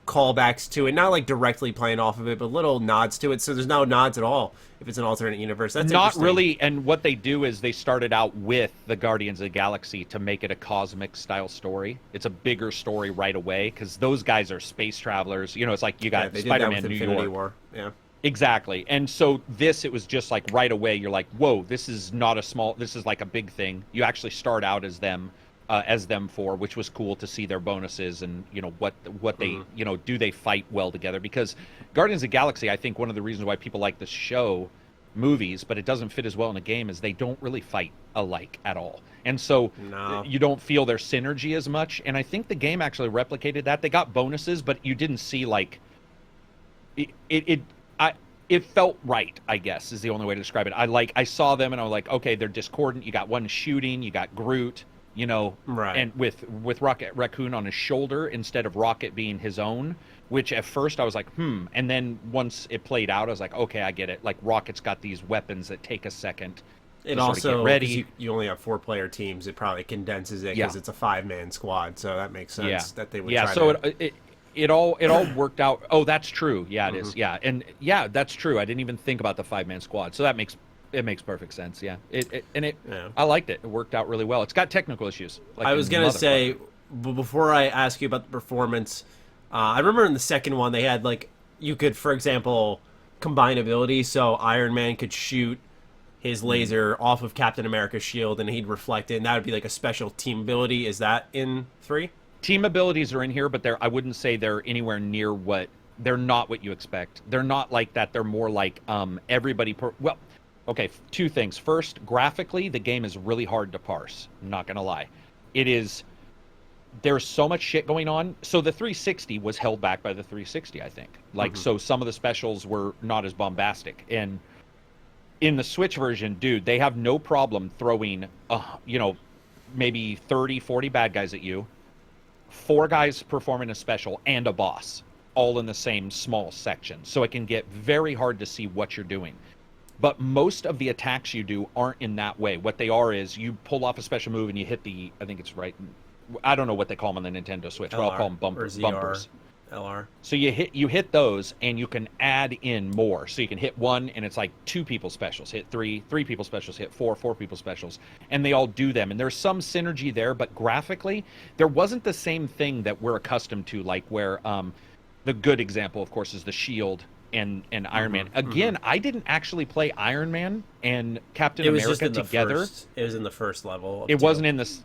callbacks to it, not like directly playing off of it, but little nods to it. So there's no nods at all if it's an alternate universe. That's not really. And what they do is they started out with the Guardians of the Galaxy to make it a cosmic style story. It's a bigger story right away because those guys are space travelers. It's like you got Spider-Man, New Infinity York. War. Yeah. Exactly. And so it was just like right away, you're like, whoa, this is not this is like a big thing. You actually start out as them four, which was cool to see their bonuses and, what they, do they fight well together? Because Guardians of the Galaxy, I think one of the reasons why people like the show movies, but it doesn't fit as well in a game, is they don't really fight alike at all. And so you don't feel their synergy as much. And I think the game actually replicated that. They got bonuses, but you didn't see like it felt right, I guess, is the only way to describe it. I saw them and I was like, okay, they're discordant. You got one shooting, you got Groot, right. And with Rocket Raccoon on his shoulder instead of Rocket being his own, which at first I was like, and then once it played out, I was like, okay, I get it. Like, Rocket's got these weapons that take a second. It also, get ready. You only have 4-player teams, it probably condenses it because it's a 5-man squad, so that makes sense that they would try to... It all worked out. Oh, that's true. Yeah, it is. Yeah, and that's true. I didn't even think about the 5-man squad, so that makes perfect sense. Yeah, I liked it. It worked out really well. It's got technical issues. Like, I was gonna say, before I ask you about the performance, I remember in the second one they had like, you could, for example, combine abilities, so Iron Man could shoot his laser off of Captain America's shield and he'd reflect it, and that would be like a special team ability. Is that in 3? Team abilities are in here, but I wouldn't say they're anywhere near they're not what you expect. They're not like that. They're more like everybody. Well, okay, 2 things. First, graphically, the game is really hard to parse. I'm not going to lie. There's so much shit going on. So the 360 was held back by the 360, I think. Like, so some of the specials were not as bombastic. And in the Switch version, dude, they have no problem throwing, maybe 30, 40 bad guys at you. 4 guys performing a special and a boss, all in the same small section. So it can get very hard to see what you're doing. But most of the attacks you do aren't in that way. What they are is you pull off a special move and you hit I think it's right, I don't know what they call them on the Nintendo Switch, but I'll call them bumpers. LR. So you hit those and you can add in more. So you can hit 1 and it's like 2 people specials, hit 3 people specials, hit 4 people specials, and they all do them. And there's some synergy there, but graphically, there wasn't the same thing that we're accustomed to, like where the good example, of course, is the shield and Iron Man. Again, I didn't actually play Iron Man and Captain It was America just in together. it was in the first level. It wasn't in this.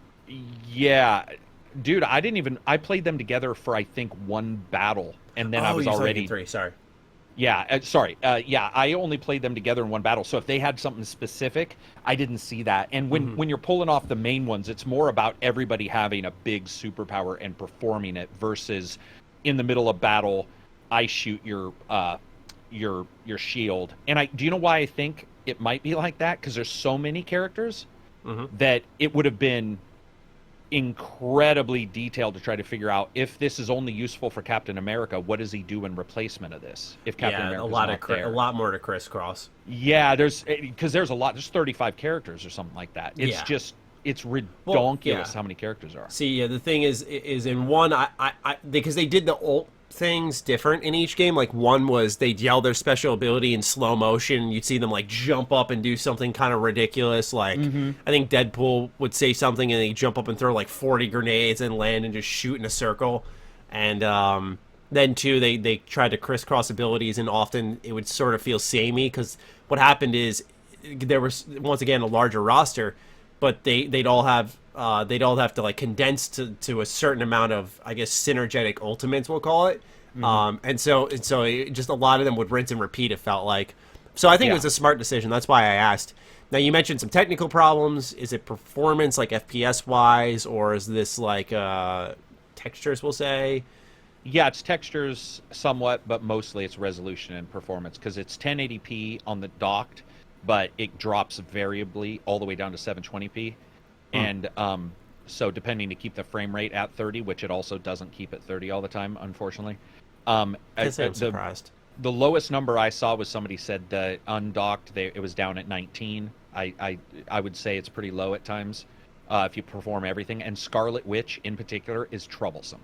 Yeah, dude, I played them together for I think one battle, and then I was already 3. Sorry. Yeah, sorry. Yeah, I only played them together in one battle. So if they had something specific, I didn't see that. And when you're pulling off the main ones, it's more about everybody having a big superpower and performing it versus in the middle of battle, I shoot your shield. And do you know why I think it might be like that? Because there's so many characters that it would have been incredibly detailed to try to figure out if this is only useful for Captain America, what does he do in replacement of this? If Captain America's a lot more to crisscross. Yeah, there's 35 characters or something like that. It's ridiculous how many characters there are. See, the thing is in one, because they did the ult things different in each game. Like one was they'd yell their special ability in slow motion. You'd see them like jump up and do something kind of ridiculous. Like I think Deadpool would say something and he'd jump up and throw like 40 grenades and land and just shoot in a circle. And then too, they tried to crisscross abilities, and often it would sort of feel samey because what happened is there was once again a larger roster, but they'd all have to like condense to a certain amount of, I guess, synergetic ultimates, we'll call it. And so just a lot of them would rinse and repeat, it felt like. So I think it was a smart decision. That's why I asked. Now, you mentioned some technical problems. Is it performance, like FPS wise, or is this like textures, we'll say? Yeah, it's textures somewhat, but mostly it's resolution and performance because it's 1080p on the docked, but it drops variably all the way down to 720p. And so depending to keep the frame rate at 30, which it also doesn't keep at 30 all the time, unfortunately. I'm surprised. The lowest number I saw was somebody said that undocked, it was down at 19. I would say it's pretty low at times if you perform everything. And Scarlet Witch in particular is troublesome.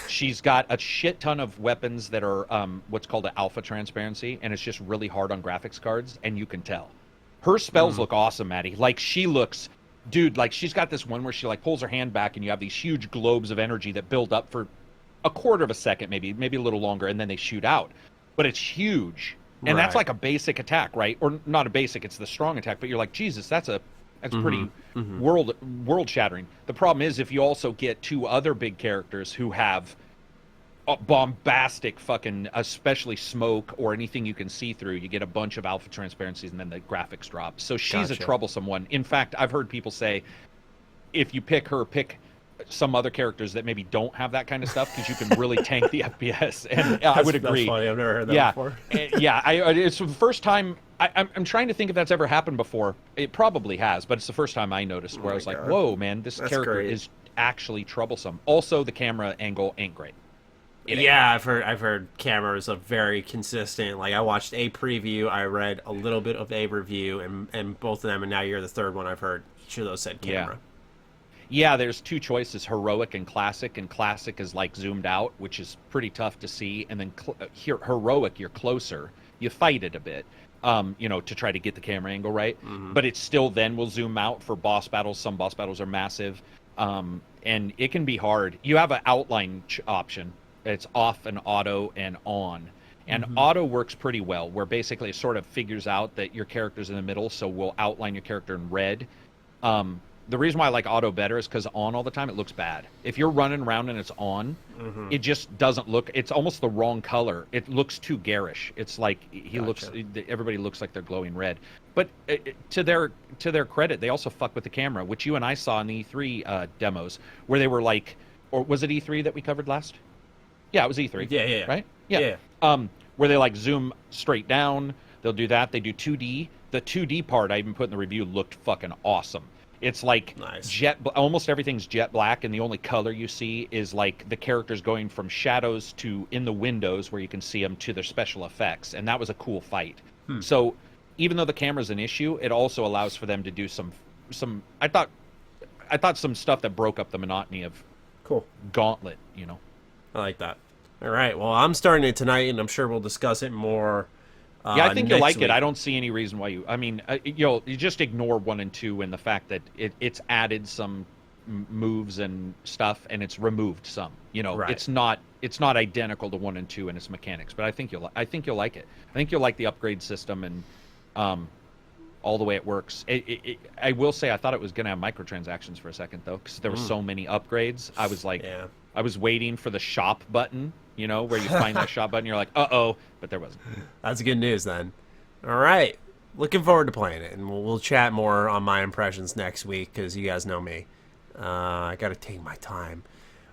She's got a shit ton of weapons that are what's called an alpha transparency, and it's just really hard on graphics cards, and you can tell. Her spells look awesome, Maddie. Like, she looks... Dude, like, she's got this one where she, like, pulls her hand back, and you have these huge globes of energy that build up for a quarter of a second, maybe a little longer, and then they shoot out. But it's huge. And that's like a basic attack, right? Or not a basic, it's the strong attack, but you're like, Jesus, that's pretty world-shattering. The problem is if you also get two other big characters who have bombastic fucking, especially smoke or anything you can see through, you get a bunch of alpha transparencies and then the graphics drop. So she's a troublesome one. In fact, I've heard people say if you pick some other characters that maybe don't have that kind of stuff because you can really tank the FPS. And I would agree. That's funny. I've never heard that before. It's the first time. I'm trying to think if that's ever happened before. It probably has, but it's the first time I noticed where I was like, whoa, man, this character is actually troublesome. Also, the camera angle ain't great. I've heard cameras are very consistent. Like, I watched a preview, I read a little bit of a review, and both of them, and now you're the third one I've heard. Each of those said camera. Yeah, there's two choices, heroic and classic is like zoomed out, which is pretty tough to see, and then heroic, you're closer, you fight it a bit, to try to get the camera angle right, but it still then will zoom out for boss battles. Some boss battles are massive, and it can be hard. You have an outline option. It's off and auto and on. And auto works pretty well, where basically it sort of figures out that your character's in the middle, so we'll outline your character in red. The reason why I like auto better is because on all the time, it looks bad. If you're running around and it's on, it just doesn't look... It's almost the wrong color. It looks too garish. It's like everybody looks like they're glowing red. But to their credit, they also fuck with the camera, which you and I saw in the E3 demos, where they were like... Or was it E3 that we covered last? Yeah, it was E3. Yeah. Right? Yeah. Where they like zoom straight down. They'll do that. They do 2D. The 2D part I even put in the review looked fucking awesome. It's like almost everything's jet black, and the only color you see is like the characters going from shadows to in the windows where you can see them to their special effects, and that was a cool fight. So even though the camera's an issue, it also allows for them to do some I thought some stuff that broke up the monotony of Gauntlet, I like that. All right, well, I'm starting it tonight, and I'm sure we'll discuss it more. I think you'll like it. I don't see any reason why you... I mean, you just ignore 1 and 2 and the fact that it's added some moves and stuff, and it's removed some. Right. It's not identical to 1 and 2 in its mechanics, but I think you'll like it. I think you'll like the upgrade system and all the way it works. I will say I thought it was going to have microtransactions for a second though, because there were so many upgrades. I was like, I was waiting for the shop button, where you find that shop button. You're like, uh-oh, but there wasn't. That's good news then. All right. Looking forward to playing it, and we'll chat more on my impressions next week because you guys know me. I got to take my time.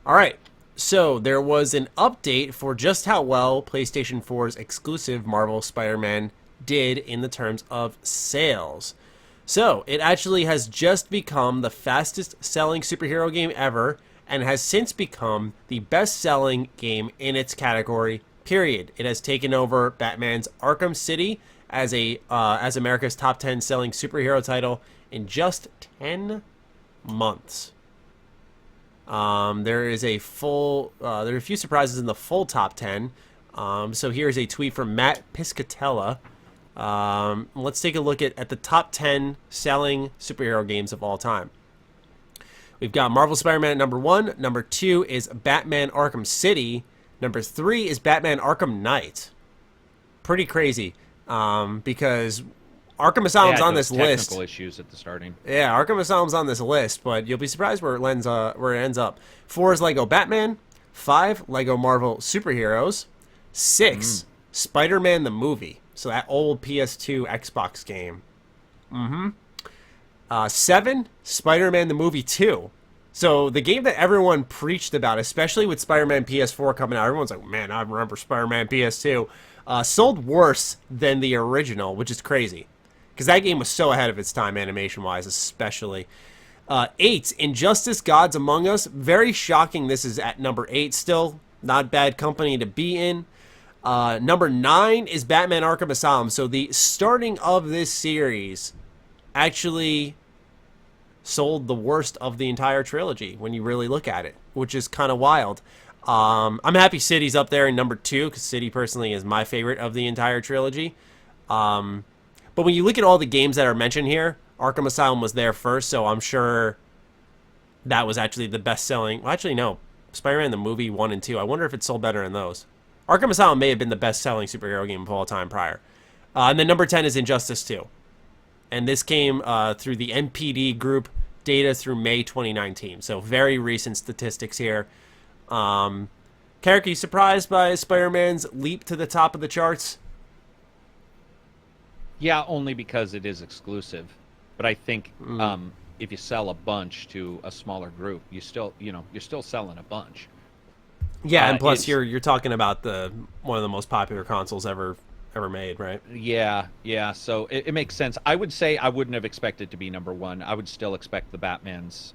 All right. So there was an update for just how well PlayStation 4's exclusive Marvel Spider-Man did in the terms of sales. So it actually has just become the fastest selling superhero game ever and has since become the best selling game in its category, period. It has taken over Batman's Arkham City as America's top 10 selling superhero title in just 10 months. There are a few surprises in the full top 10. So here's a tweet from Matt Piscatella. Let's take a look at the top 10 selling superhero games of all time. We've got Marvel Spider-Man at number 1. Number 2 is Batman Arkham City. Number 3 is Batman Arkham Knight. Pretty crazy, because Arkham Asylum's on this list. Technical issues at the starting. Yeah, Arkham Asylum's on this list, but you'll be surprised where it ends up. 4 is Lego Batman. 5, Lego Marvel Superheroes. 6, Spider-Man the movie. So that old PS2 Xbox game. 7, Spider-Man the movie 2. So the game that everyone preached about, especially with Spider-Man PS4 coming out, everyone's like, man, I remember Spider-Man PS2. Sold worse than the original, which is crazy. Because that game was so ahead of its time, animation-wise, especially. 8, Injustice Gods Among Us. Very shocking this is at number 8 still. Not bad company to be in. Number 9 is Batman Arkham Asylum. So the starting of this series actually sold the worst of the entire trilogy when you really look at it, which is kind of wild. I'm happy City's up there in number 2, because City personally is my favorite of the entire trilogy. But when you look at all the games that are mentioned here, Arkham Asylum was there first, so I'm sure that was actually the best-selling... Well, actually, no. Spider-Man the movie 1 and 2. I wonder if it sold better in those. Arkham Asylum may have been the best-selling superhero game of all time prior. And then number 10 is Injustice 2. And this came through the NPD group data through May 2019. So very recent statistics here. Karak, are you surprised by Spider-Man's leap to the top of the charts? Yeah, only because it is exclusive. But I think if you sell a bunch to a smaller group, you're still selling a bunch. Yeah, and plus you're talking about one of the most popular consoles ever made, right? Yeah. So it makes sense. I would say I wouldn't have expected to be number 1. I would still expect the Batmans.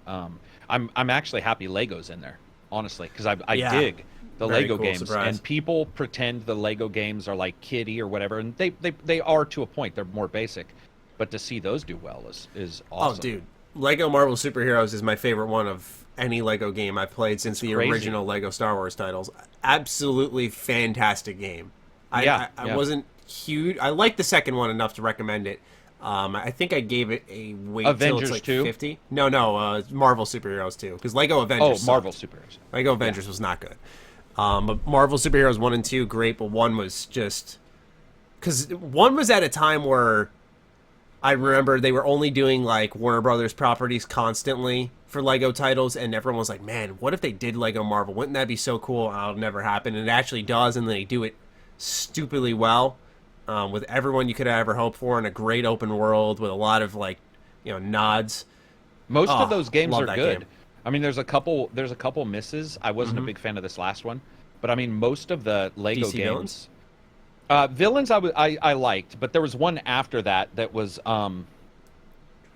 I'm actually happy Lego's in there, honestly, because I dig the Very Lego cool games. surprise. And people pretend the Lego games are like kiddie or whatever, and they are to a point. They're more basic, but to see those do well is awesome. Oh, dude, Lego Marvel Superheroes is my favorite one of any Lego game I've played since the original Lego Star Wars titles. Absolutely fantastic game. I wasn't huge. I liked the second one enough to recommend it. I think I gave it a wait Avengers till it's like 2? 50. No, Marvel Superheroes 2. Because Lego Avengers. Oh, Marvel Superheroes. Lego Avengers was not good. But Marvel Superheroes 1 and 2, great. But 1 was just... Because 1 was at a time where I remember they were only doing like Warner Brothers properties constantly for Lego titles, and everyone was like, man, what if they did Lego Marvel? Wouldn't that be so cool? It'll never happen. And it actually does, and they do it stupidly well, with everyone you could have ever hoped for, in a great open world with a lot of nods. Most of those games are good. Game. I mean, there's a couple misses. I wasn't a big fan of this last one, but I mean, most of the Lego DC games. Villains I liked, but there was one after that was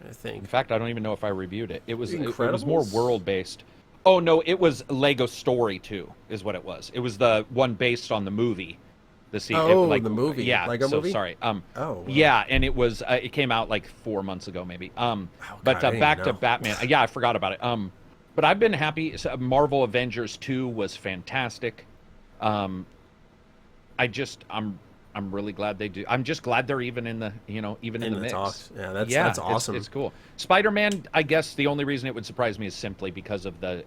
I think. In fact, I don't even know if I reviewed it. It was Incredibles? more world based. Oh no, it was Lego Story 2 is what it was. It was the one based on the movie. The movie. Yeah, Lego movie? Sorry. Wow. Yeah, and it was it came out like 4 months ago maybe. But God, back to Batman. Yeah, I forgot about it. But I've been happy. Marvel Avengers 2 was fantastic. I'm I'm really glad they do. I'm just glad they're even in the even in the mix. Talks. Yeah, that's awesome. It's cool. Spider-Man, I guess the only reason it would surprise me is simply because of the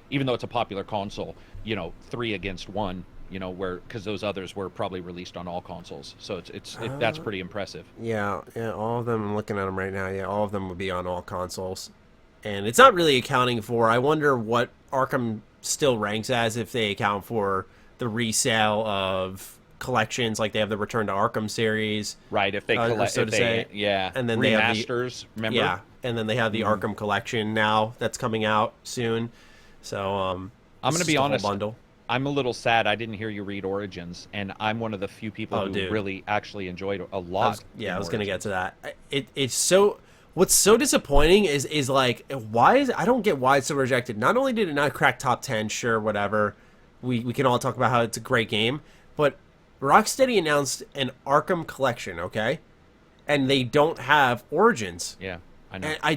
even though it's a popular console, 3 against 1, because those others were probably released on all consoles. So that's pretty impressive. Yeah, all of them. I'm looking at them right now. Yeah, all of them would be on all consoles, and it's not really accounting for. I wonder what Arkham still ranks as if they account for the resale of collections, like they have the Return to Arkham series, right? If they collect, so to say, yeah, and then remasters. Remember? Yeah, and then they have the Arkham collection now that's coming out soon. So I'm going to be honest. Bundle. I'm a little sad I didn't hear you read Origins, and I'm one of the few people who really actually enjoyed a lot. I was going to get to that. It's so. What's so disappointing is like, I don't get why it's so rejected. Not only did it not crack top 10, sure, whatever. We can all talk about how it's a great game, but Rocksteady announced an Arkham collection, okay? And they don't have Origins. Yeah, I know. And I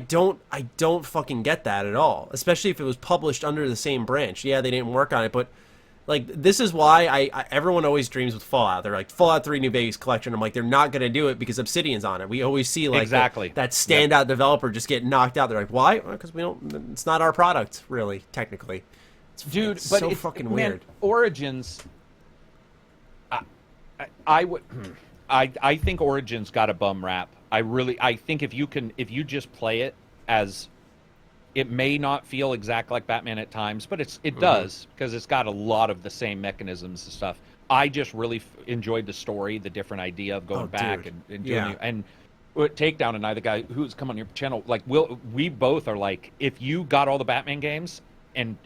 don't fucking get that at all, especially if it was published under the same branch. Yeah, they didn't work on it, but like, this is why everyone always dreams with Fallout. They're like, Fallout 3 New Vegas collection. I'm like, they're not going to do it because Obsidian's on it. We always see like exactly that standout developer just get knocked out. They're like, why? Because it's not our product, really, technically. Dude, it's but so fucking weird. Origins, I think Origins got a bum rap. I think if you just play it as, it may not feel exact like Batman at times, but it does, because it's got a lot of the same mechanisms and stuff. I just really enjoyed the story, the different idea of going back and doing it. And Takedown and I, the guy who's come on your channel, like we both are like, if you got all the Batman games, and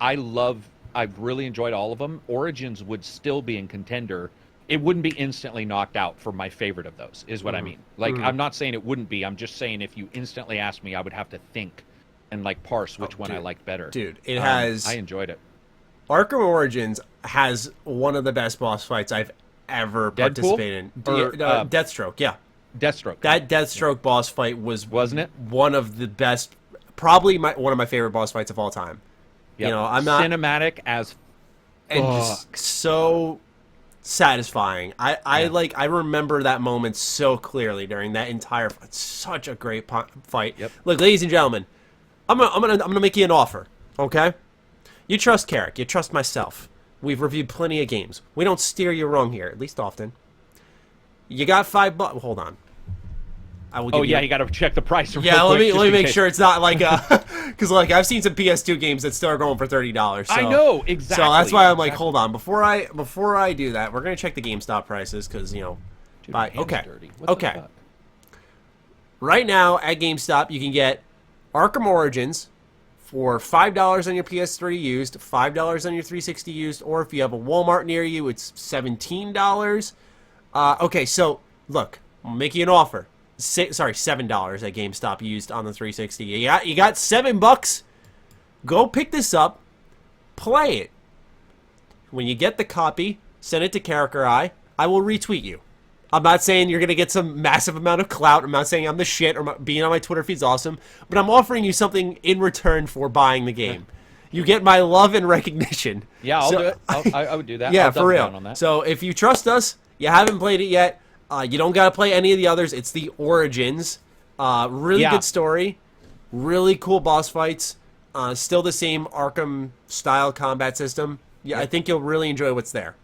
I've really enjoyed all of them, Origins would still be in contender. It wouldn't be instantly knocked out for my favorite of those, is what I mean. Like, I'm not saying it wouldn't be. I'm just saying if you instantly asked me, I would have to think and like parse which one I liked better. Dude, it has. I enjoyed it. Arkham Origins has one of the best boss fights I've ever participated in. Deathstroke, yeah. Deathstroke. That Deathstroke boss fight wasn't it one of the best? Probably one of my favorite boss fights of all time. Yep. I'm not cinematic as and just so satisfying. I remember that moment so clearly during that entire fight. Such a great fight. Yep. Look, ladies and gentlemen, I'm gonna make you an offer, okay? You trust Karak, you trust myself. We've reviewed plenty of games. We don't steer you wrong here, at least often. You got $5. Hold on. I will give you got to check the price. Yeah, let me make sure it's not like because like I've seen some PS2 games that still are going for $30. So, I know exactly. So that's why I'm like, hold on, before I do that, we're gonna check the GameStop prices because okay. Right now at GameStop, you can get Arkham Origins for $5 on your PS3 used, $5 on your 360 used, or if you have a Walmart near you, it's $17. Okay, so look, I'll make you an offer. $7 at GameStop used on the 360. You got $7. Go pick this up, play it. When you get the copy, send it to Karak or I will retweet you. I'm not saying you're going to get some massive amount of clout. I'm not saying I'm the shit or being on my Twitter feed's awesome, but I'm offering you something in return for buying the game. You get my love and recognition. Yeah, I'll do it. I would do that. Yeah, I'll for real. On that. So if you trust us, you haven't played it yet, you don't got to play any of the others. It's the Origins. Really good story. Really cool boss fights. Still the same Arkham-style combat system. Yeah, I think you'll really enjoy what's there.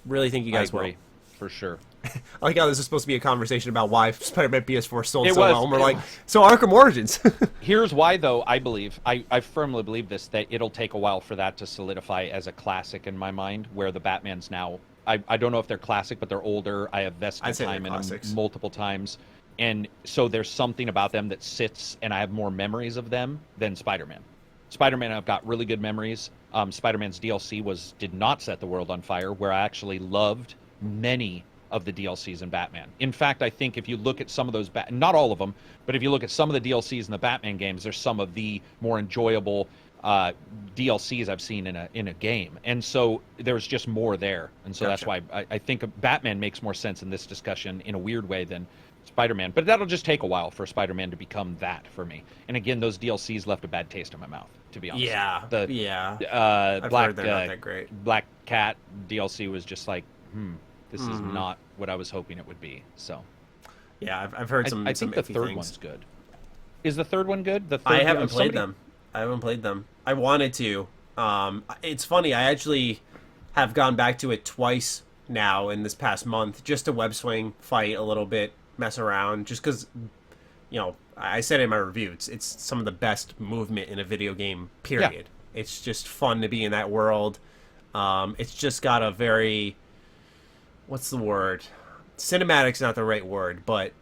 Really think you guys will. For sure. I like how this is supposed to be a conversation about why Spider-Man PS4 sold so well. And we're like, so Arkham Origins. Here's why, though, I firmly believe this, that it'll take a while for that to solidify as a classic in my mind, where the Batmans now, I don't know if they're classic, but they're older. I have vested time in them multiple times. And so there's something about them that sits, and I have more memories of them than Spider-Man. Spider-Man, I've got really good memories. Spider-Man's DLC did not set the world on fire, where I actually loved many of the DLCs in Batman. In fact, I think if you look at some of those, not all of them, but if you look at some of the DLCs in the Batman games, there's some of the more enjoyable DLCs I've seen in a game. And so there's just more there. And so that's why I think Batman makes more sense in this discussion in a weird way than Spider-Man. But that'll just take a while for Spider-Man to become that for me. And again, those DLCs left a bad taste in my mouth, to be honest. Yeah. I've heard they're not that great. Black Cat DLC was just like, This is not what I was hoping it would be. So yeah, I've heard some. I think the third things. one's good. Is the third one good? The third I haven't played them. I wanted to. It's funny. I actually have gone back to it twice now in this past month, just to web swing, fight a little bit, mess around, just because, I said in my review, it's some of the best movement in a video game, period. Yeah. It's just fun to be in that world. It's just got a very, what's the word? Cinematic's not the right word, but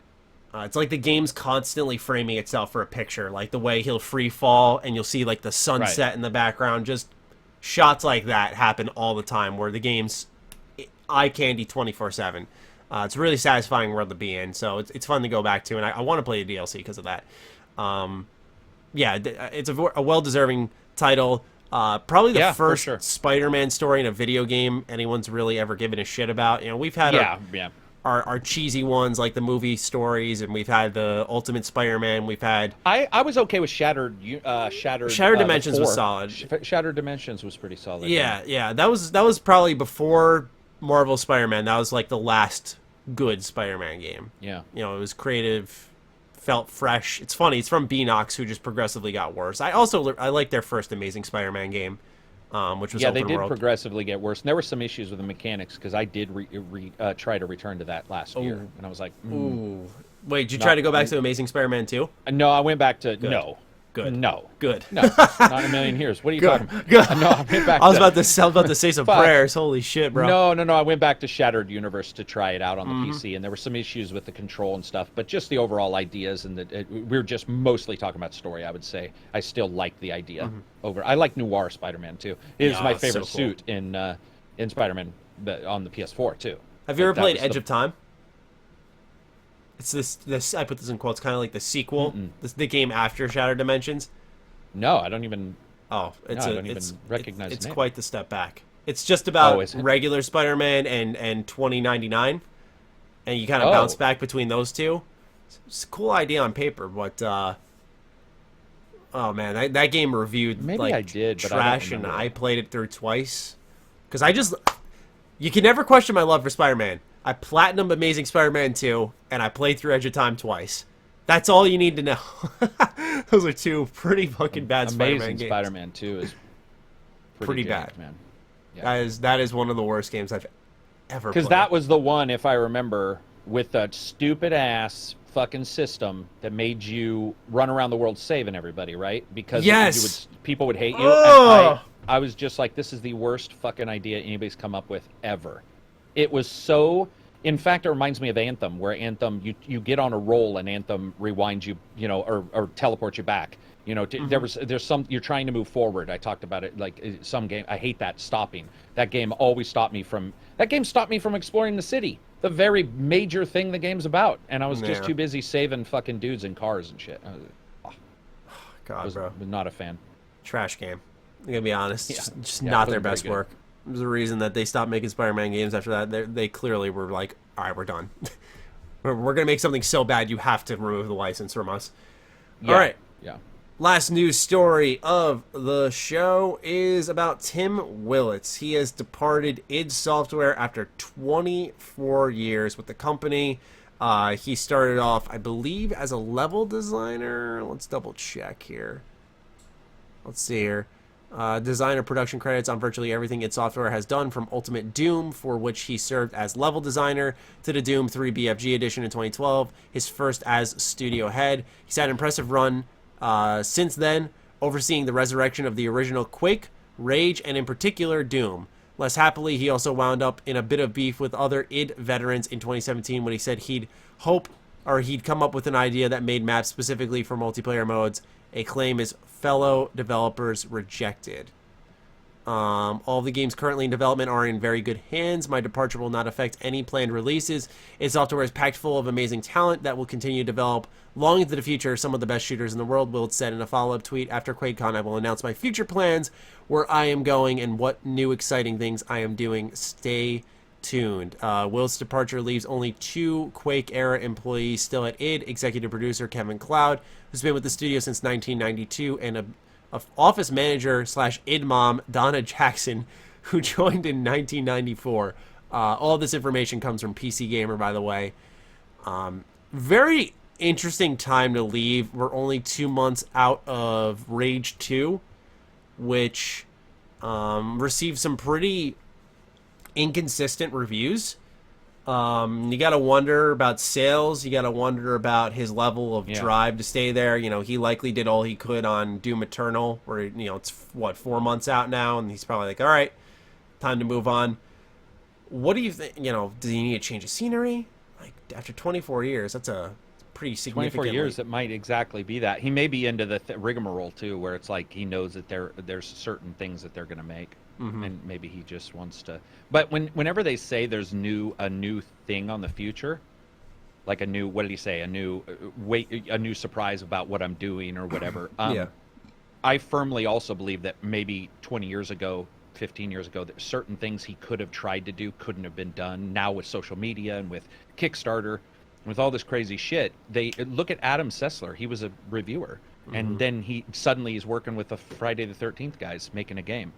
it's like the game's constantly framing itself for a picture, like the way he'll free fall and you'll see like the sunset in the background. Just shots like that happen all the time where the game's eye candy 24/7. It's a really satisfying world to be in, so it's fun to go back to, and I want to play the DLC because of that. It's a well-deserving title. Probably the first Spider-Man story in a video game anyone's really ever given a shit about. We've had our cheesy ones like the movie stories, and we've had the Ultimate Spider-Man. We've had I was okay with Shattered Dimensions was solid. Shattered Dimensions was pretty solid. Yeah. That was probably before Marvel Spider-Man. That was like the last good Spider-Man game. Yeah. It was creative, felt fresh. It's funny. It's from Beanox, who just progressively got worse. I like their first Amazing Spider-Man game, which was open they did world. Progressively get worse. And there were some issues with the mechanics because I did try to return to that last year, and I was like, ooh. Wait, did you try to go back to Amazing Spider-Man 2? No, I went back to Good. No. Good. No. Not in a million years. What are you talking about? Good. No, I went back I was about to say some prayers. Holy shit, bro. No. I went back to Shattered Universe to try it out on the PC, and there were some issues with the control and stuff, but just the overall ideas, and we were just mostly talking about story, I would say. I still like the idea over. I like Noir Spider-Man, too. It is my favorite suit in Spider-Man on the PS4, too. Have you ever played Edge of Time? It's this. I put this in quotes, kind of like the sequel, the game after Shattered Dimensions. No, I don't even. Oh, I don't even recognize It's the name. quite the step back. It's just about regular Spider-Man and 2099, and you kind of bounce back between those two. It's a cool idea on paper, but oh man, that game reviewed I did, but trash, and I played it through twice because you can never question my love for Spider-Man. I platinumed Amazing Spider-Man 2, and I played through Edge of Time twice. That's all you need to know. Those are two pretty fucking bad Spider-Man games. Amazing Spider-Man 2 is pretty bad, man. Yeah. That is one of the worst games I've ever played. Because that was the one, if I remember, with that stupid-ass fucking system that made you run around the world saving everybody, right? Because people would hate you. Oh! I was just like, this is the worst fucking idea anybody's come up with ever. It was so. In fact, it reminds me of Anthem, where Anthem you get on a roll and Anthem rewinds you, or teleports you back. There's some you're trying to move forward. I talked about it like some game. I hate that stopping. That game always stopped me from exploring the city. The very major thing the game's about, and I was just too busy saving fucking dudes in cars and shit. God, bro, was not a fan. Trash game. I'm gonna be honest. Just not their best work. There's a reason that they stopped making Spider-Man games after that. They clearly were like, all right, we're done. we're going to make something so bad you have to remove the license from us. Yeah. All right. Yeah. Last news story of the show is about Tim Willits. He has departed id Software after 24 years with the company. He started off, I believe, as a level designer. Let's double check here. Let's see here. Designer production credits on virtually everything id Software has done, from Ultimate Doom, for which he served as level designer, to the Doom 3 BFG edition in 2012, his first as studio head. He's had an impressive run since then, overseeing the resurrection of the original Quake, Rage, and in particular Doom. Less happily, he also wound up in a bit of beef with other id veterans in 2017 when he said he'd come up with an idea that made maps specifically for multiplayer modes, a claim his fellow developers rejected. All the games currently in development are in very good hands. My departure will not affect any planned releases. id Software is packed full of amazing talent that will continue to develop long into the future some of the best shooters in the world, Willits said in a follow-up tweet. After QuakeCon, I will announce my future plans, where I am going, and what new exciting things I am doing. Stay tuned. Willits' departure leaves only 2 Quake-era employees still at id, executive producer Kevin Cloud, who's been with the studio since 1992, and a office manager / id mom, Donna Jackson, who joined in 1994. All this information comes from PC Gamer, by the way. Very interesting time to leave. We're only 2 months out of Rage 2, which received some pretty inconsistent reviews. You got to wonder about sales. You got to wonder about his level of drive to stay there. You know, he likely did all he could on Doom Eternal, where, you know, it's, 4 months out now, and he's probably like, all right, time to move on. What do you think? You know, does he need a change of scenery? Like, after 24 years, that's a pretty significant. 24 years, it might exactly be that. He may be into the rigmarole, too, where it's like he knows that there's certain things that they're going to make. And maybe he just wants to. But whenever they say there's a new thing on the future, like a new, what did he say? A new surprise about what I'm doing or whatever. I firmly also believe that maybe 20 years ago, 15 years ago, that certain things he could have tried to do couldn't have been done. Now with social media and with Kickstarter, with all this crazy shit, they look at Adam Sessler. He was a reviewer, and then he's working with the Friday the 13th guys making a game.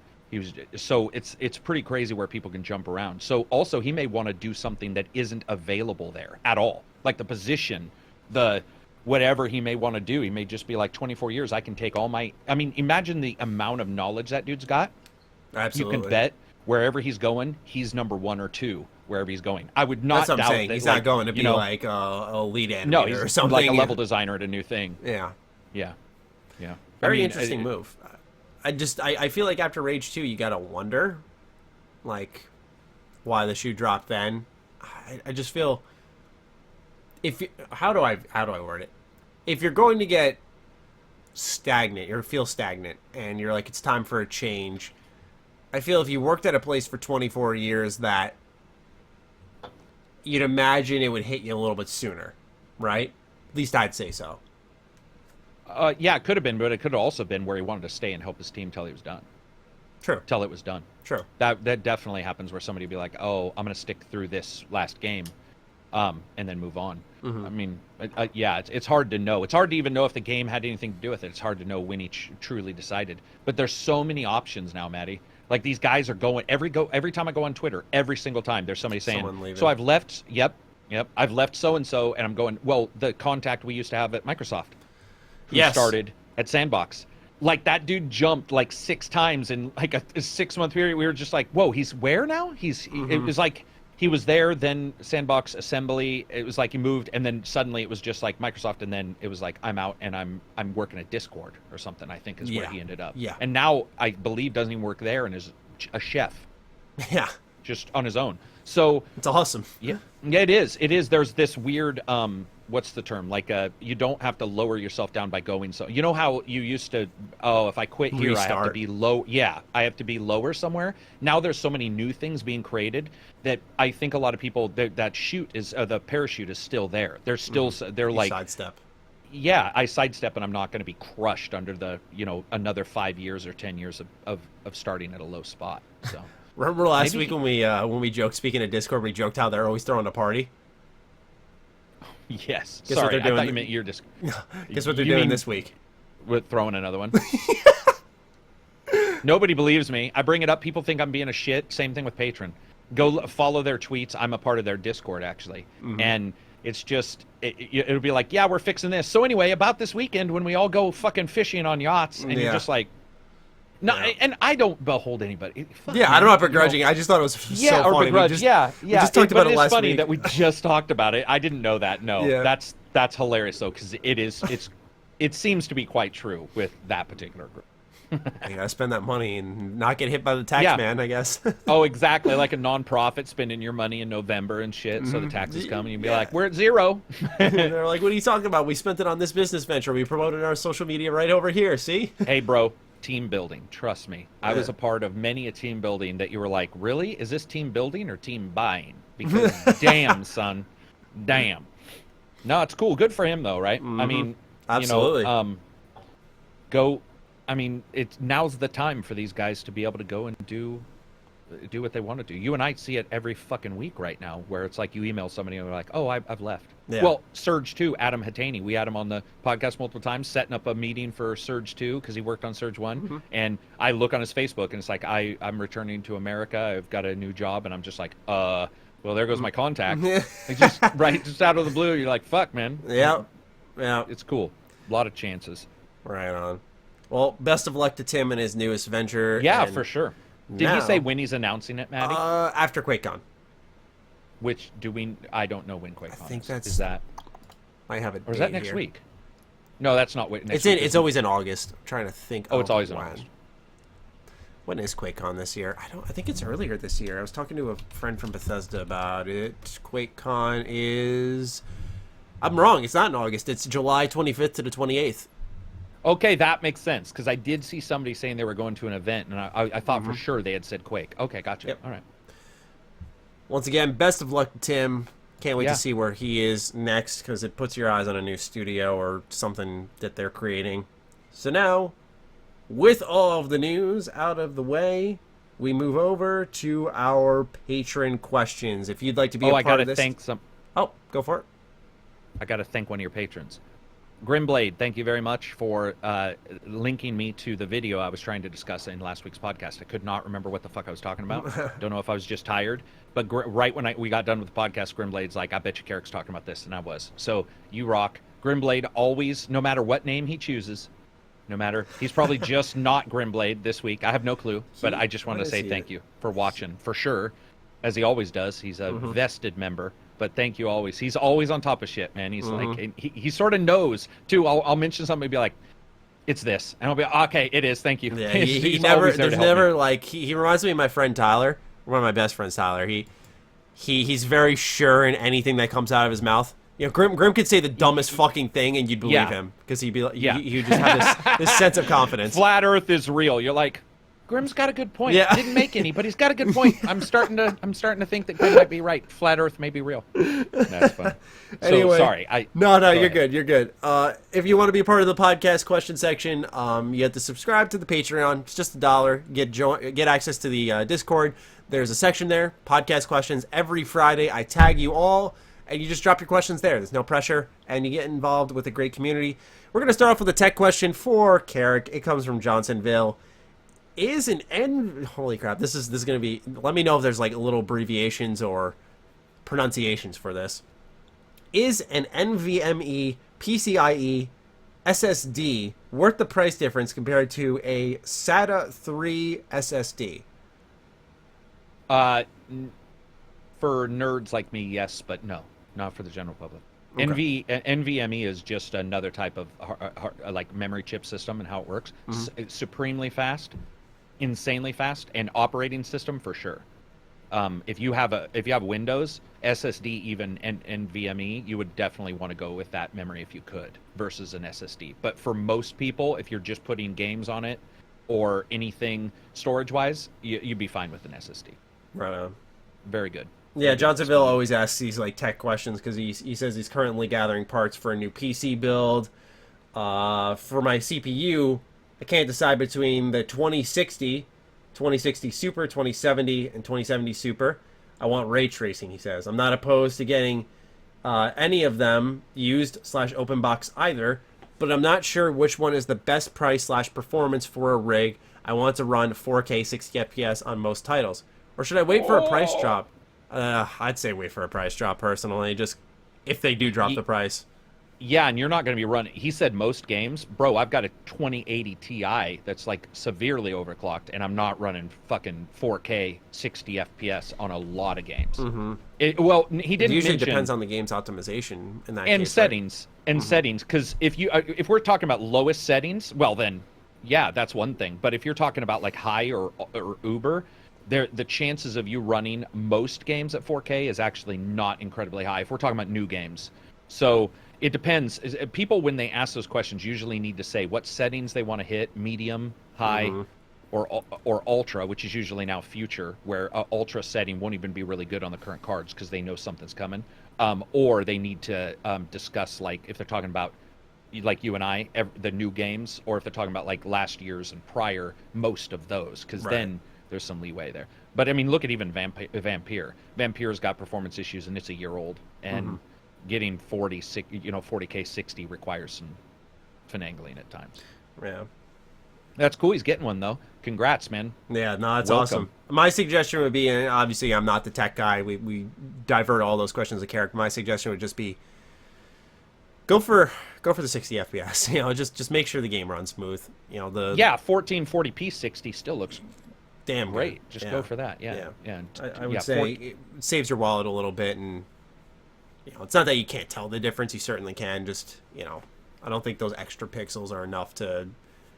So it's pretty crazy where people can jump around. So also he may want to do something that isn't available there at all, like the position, the whatever he may want to do. He may just be like, 24 years, I can take all my. I mean, imagine the amount of knowledge that dude's got. Absolutely. You can bet wherever he's going, he's number 1 or 2 wherever he's going. I would not doubt that. He's not going to be like a lead animator no, he's or something. Like a level designer at a new thing. Yeah. Very interesting move. I feel like after Rage 2, you gotta wonder, like, why the shoe dropped then. I just feel, how do I word it? If you're going to get stagnant, or feel stagnant, and you're like, it's time for a change, I feel if you worked at a place for 24 years, that you'd imagine it would hit you a little bit sooner, right? At least I'd say so. Yeah, it could have been, but it could have also been where he wanted to stay and help his team till he was done. True. Till it was done. True. That definitely happens where somebody would be like, oh, I'm going to stick through this last game, and then move on. I mean, it's hard to know. It's hard to even know if the game had anything to do with it. It's hard to know when he truly decided. But there's so many options now, Maddie. Like, these guys are going, every time I go on Twitter, every single time, there's somebody saying, so I've left, I've left so-and-so, and I'm going, well, the contact we used to have at Microsoft. Who started at Sandbox. Like, that dude jumped like 6 times in like a 6-month period. We were just like, whoa, he's where now? It was like he was there, then Sandbox Assembly. It was like he moved, and then suddenly it was just like Microsoft, and then it was like, I'm out and I'm working at Discord or something, I think is where he ended up. Yeah. And now I believe doesn't even work there and is a chef. Yeah. Just on his own. So it's awesome. Yeah, it is. There's this weird what's the term? Like, you don't have to lower yourself down by going. So, you know how you used to, if I quit here, I have to be low. Yeah, I have to be lower somewhere. Now there's so many new things being created that I think a lot of people, that chute is, the parachute is still there. They're still, they're like. Sidestep. Yeah, I sidestep, and I'm not going to be crushed under the, another 5 years or 10 years of starting at a low spot. So. Remember last week when we joked, speaking of Discord, we joked how they're always throwing a party? Yes. Guess Sorry, I thought you meant you're just... Guess what they're doing this week? We're throwing another one. Nobody believes me. I bring it up. People think I'm being a shit. Same thing with Patron. Go follow their tweets. I'm a part of their Discord, actually. And it's just... It'll be like, yeah, we're fixing this. So anyway, about this weekend when we all go fucking fishing on yachts, and you're just like... No, and I don't behold anybody. I don't have begrudging. I just thought it was so funny. Begrudge. We just talked about it last week. It's funny that we just talked about it. I didn't know that. No, that's hilarious though, because it seems to be quite true with that particular group. You gotta spend that money and not get hit by the tax man, I guess. Oh, exactly. Like a nonprofit spending your money in November and shit, so the taxes come and you'd be like, we're at zero. They're like, what are you talking about? We spent it on this business venture. We promoted our social media right over here. See? Hey, bro. Team building, trust me. I was a part of many a team building that you were like, really? Is this team building or team buying? Because damn, son, damn. No, it's cool. Good for him though, right? I mean, absolutely. Now's the time for these guys to be able to go and do do what they want to do. You and I see it every fucking week right now, where it's like you email somebody and they're like, "Oh, I've left." Yeah. Well, Surge 2, Adam Hatani, we had him on the podcast multiple times, setting up a meeting for Surge 2 because he worked on Surge 1. And I look on his Facebook and it's like, I'm returning to America. I've got a new job, and I'm just like, well, there goes my contact. It's just just out of the blue, you're like, fuck, man. Yeah. It's cool. A lot of chances. Right on. Well, best of luck to Tim and his newest venture. Yeah, for sure. Did he say when he's announcing it, Maddie? After QuakeCon. Which I don't know when QuakeCon I think is that. I have it. Or is that next week? No, that's not next week. It's always in August. I'm trying to think. Oh, it's always in August. When is QuakeCon this year? I think it's earlier this year. I was talking to a friend from Bethesda about it. QuakeCon is... I'm wrong. It's not in August. It's July 25th to the 28th. Okay, that makes sense, because I did see somebody saying they were going to an event, and I thought for sure they had said Quake. Okay, gotcha. Yep. All right. Once again, best of luck to Tim. Can't wait to see where he is next, because it puts your eyes on a new studio or something that they're creating. So now, with all of the news out of the way, we move over to our patron questions. If you'd like to be a part of this... I gotta thank some... Oh, go for it. I gotta thank one of your patrons. Grimblade, thank you very much for linking me to the video I was trying to discuss in last week's podcast. I could not remember what the fuck I was talking about. Don't know if I was just tired. But right when we got done with the podcast, Grimblade's like, I bet you Karak's talking about this, and I was. So you rock. Grimblade always, no matter what name he chooses, he's probably just not Grimblade this week. I have no clue, but I just wanted to say thank you for watching, for sure, as he always does. He's a vested member. But thank you always. He's always on top of shit, man. He's like, he sort of knows too. I'll mention something and be like, it's this, and I'll be okay. It is. Thank you. Yeah, he never. There's never like he reminds me of my friend Tyler, one of my best friends, Tyler. He's very sure in anything that comes out of his mouth. You know, Grim could say the dumbest fucking thing and you'd believe him because he'd be like, he just have this sense of confidence. Flat Earth is real. You're like, Grim's got a good point. Yeah. Didn't make any, but he's got a good point. I'm starting to think that Grim might be right. Flat Earth may be real. That's fun. Anyway, so sorry. No, you're good. You're good. If you want to be part of the podcast question section, you have to subscribe to the Patreon. It's just $1. Get access to the Discord. There's a section there, podcast questions. Every Friday, I tag you all, and you just drop your questions there. There's no pressure, and you get involved with a great community. We're going to start off with a tech question for Karak. It comes from Johnsonville. Holy crap, this is going to be, let me know if there's like little abbreviations or pronunciations for this. Is an NVMe PCIe SSD worth the price difference compared to a SATA 3 SSD? For nerds like me, yes, but no, not for the general public. Okay. NVMe is just another type of like memory chip system and how it works. It's supremely fast, insanely fast, and operating system for sure. If you have Windows SSD, even and NVMe, you would definitely want to go with that memory if you could versus an SSD. But for most people, if you're just putting games on it or anything storage wise, you'd be fine with an SSD. Right on. Very good. Yeah, Johnsonville always asks these like tech questions because he says he's currently gathering parts for a new PC build. For my CPU, I can't decide between the 2060 Super, 2070, and 2070 Super. I want ray tracing, he says. I'm not opposed to getting any of them used/open box either, but I'm not sure which one is the best price/performance for a rig. I want to run 4K 60 FPS on most titles. Or should I wait for a price drop? I'd say wait for a price drop personally, just if they do drop the price. Yeah, and you're not going to be running. He said most games. Bro, I've got a 2080 Ti that's like severely overclocked, and I'm not running fucking 4K 60 FPS on a lot of games. Well, he didn't It usually mention, depends on the game's optimization in that and case, settings, right? And settings, because if we're talking about lowest settings, well then, yeah, that's one thing. But if you're talking about like high or uber, the chances of you running most games at 4K is actually not incredibly high if we're talking about new games. So it depends. People, when they ask those questions, usually need to say what settings they want to hit: medium, high, or ultra, which is usually now future, where ultra setting won't even be really good on the current cards because they know something's coming. Or they need to discuss, like, if they're talking about, like you and I, the new games, or if they're talking about like last year's and prior, most of those, because then there's some leeway there. But I mean, look at even Vampire. Vampire's got performance issues, and it's a year old. And getting 40K 60 requires some finagling at times. Yeah. That's cool. He's getting one though. Congrats, man. Yeah, no, that's Welcome. awesome. My suggestion would be, and obviously I'm not the tech guy. We divert all those questions to Karak. My suggestion would just be go for the 60 FPS. You know, just make sure the game runs smooth. You know, 1440p 60 still looks damn great. good. Just go for that. Yeah. I would say it saves your wallet a little bit, and you know, it's not that you can't tell the difference. You certainly can. Just, you know, I don't think those extra pixels are enough to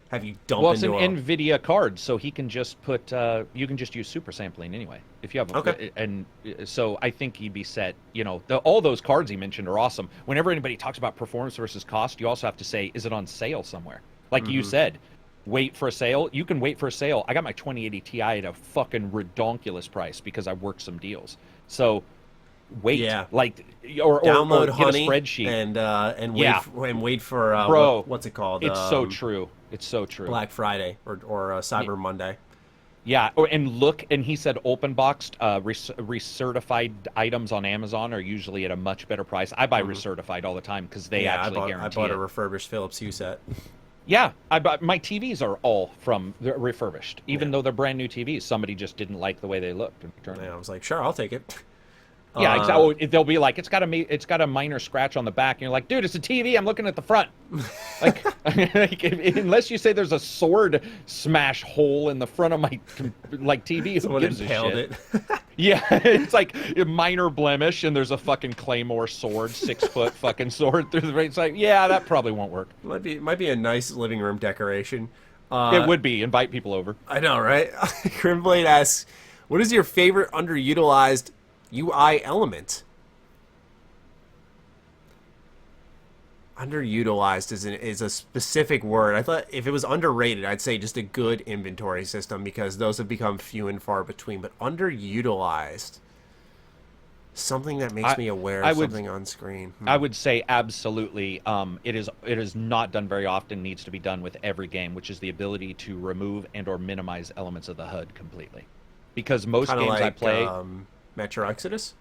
have you dump into it's an NVIDIA card, so he can just put you can just use super sampling anyway. If you have and so I think he'd be set. You know, all those cards he mentioned are awesome. Whenever anybody talks about performance versus cost, you also have to say, is it on sale somewhere? Like you said, wait for a sale. You can wait for a sale. I got my 2080 Ti at a fucking redonkulous price because I worked some deals. So wait, or download get Honey a spreadsheet and wait for bro. What's it called? It's so true. It's so true. Black Friday or Cyber Monday. Yeah, and look, and he said open boxed recertified items on Amazon are usually at a much better price. I buy recertified all the time because they actually guarantee I bought a refurbished Philips Hue set. Yeah, I bought my TVs are all from refurbished, even though they're brand new TVs. Somebody just didn't like the way they looked. I was like, sure, I'll take it. Yeah, exactly. They'll be like, it's got a minor scratch on the back, and you're like, dude, it's a TV. I'm looking at the front. Like, unless you say there's a sword smash hole in the front of my TV, who gives a shit? It. Yeah, it's like a minor blemish, and there's a fucking claymore sword, 6-foot fucking sword through the right. It's like, yeah, that probably won't work. Might be a nice living room decoration. It would be. Invite people over. I know, right? Grimblade asks, what is your favorite underutilized UI element? Underutilized is a specific word. I thought if it was underrated, I'd say just a good inventory system, because those have become few and far between. But underutilized, something that makes me aware of something on screen. I would say absolutely. It is not done very often. Needs to be done with every game, which is the ability to remove and or minimize elements of the HUD completely. Because most games I play. Metro Exodus?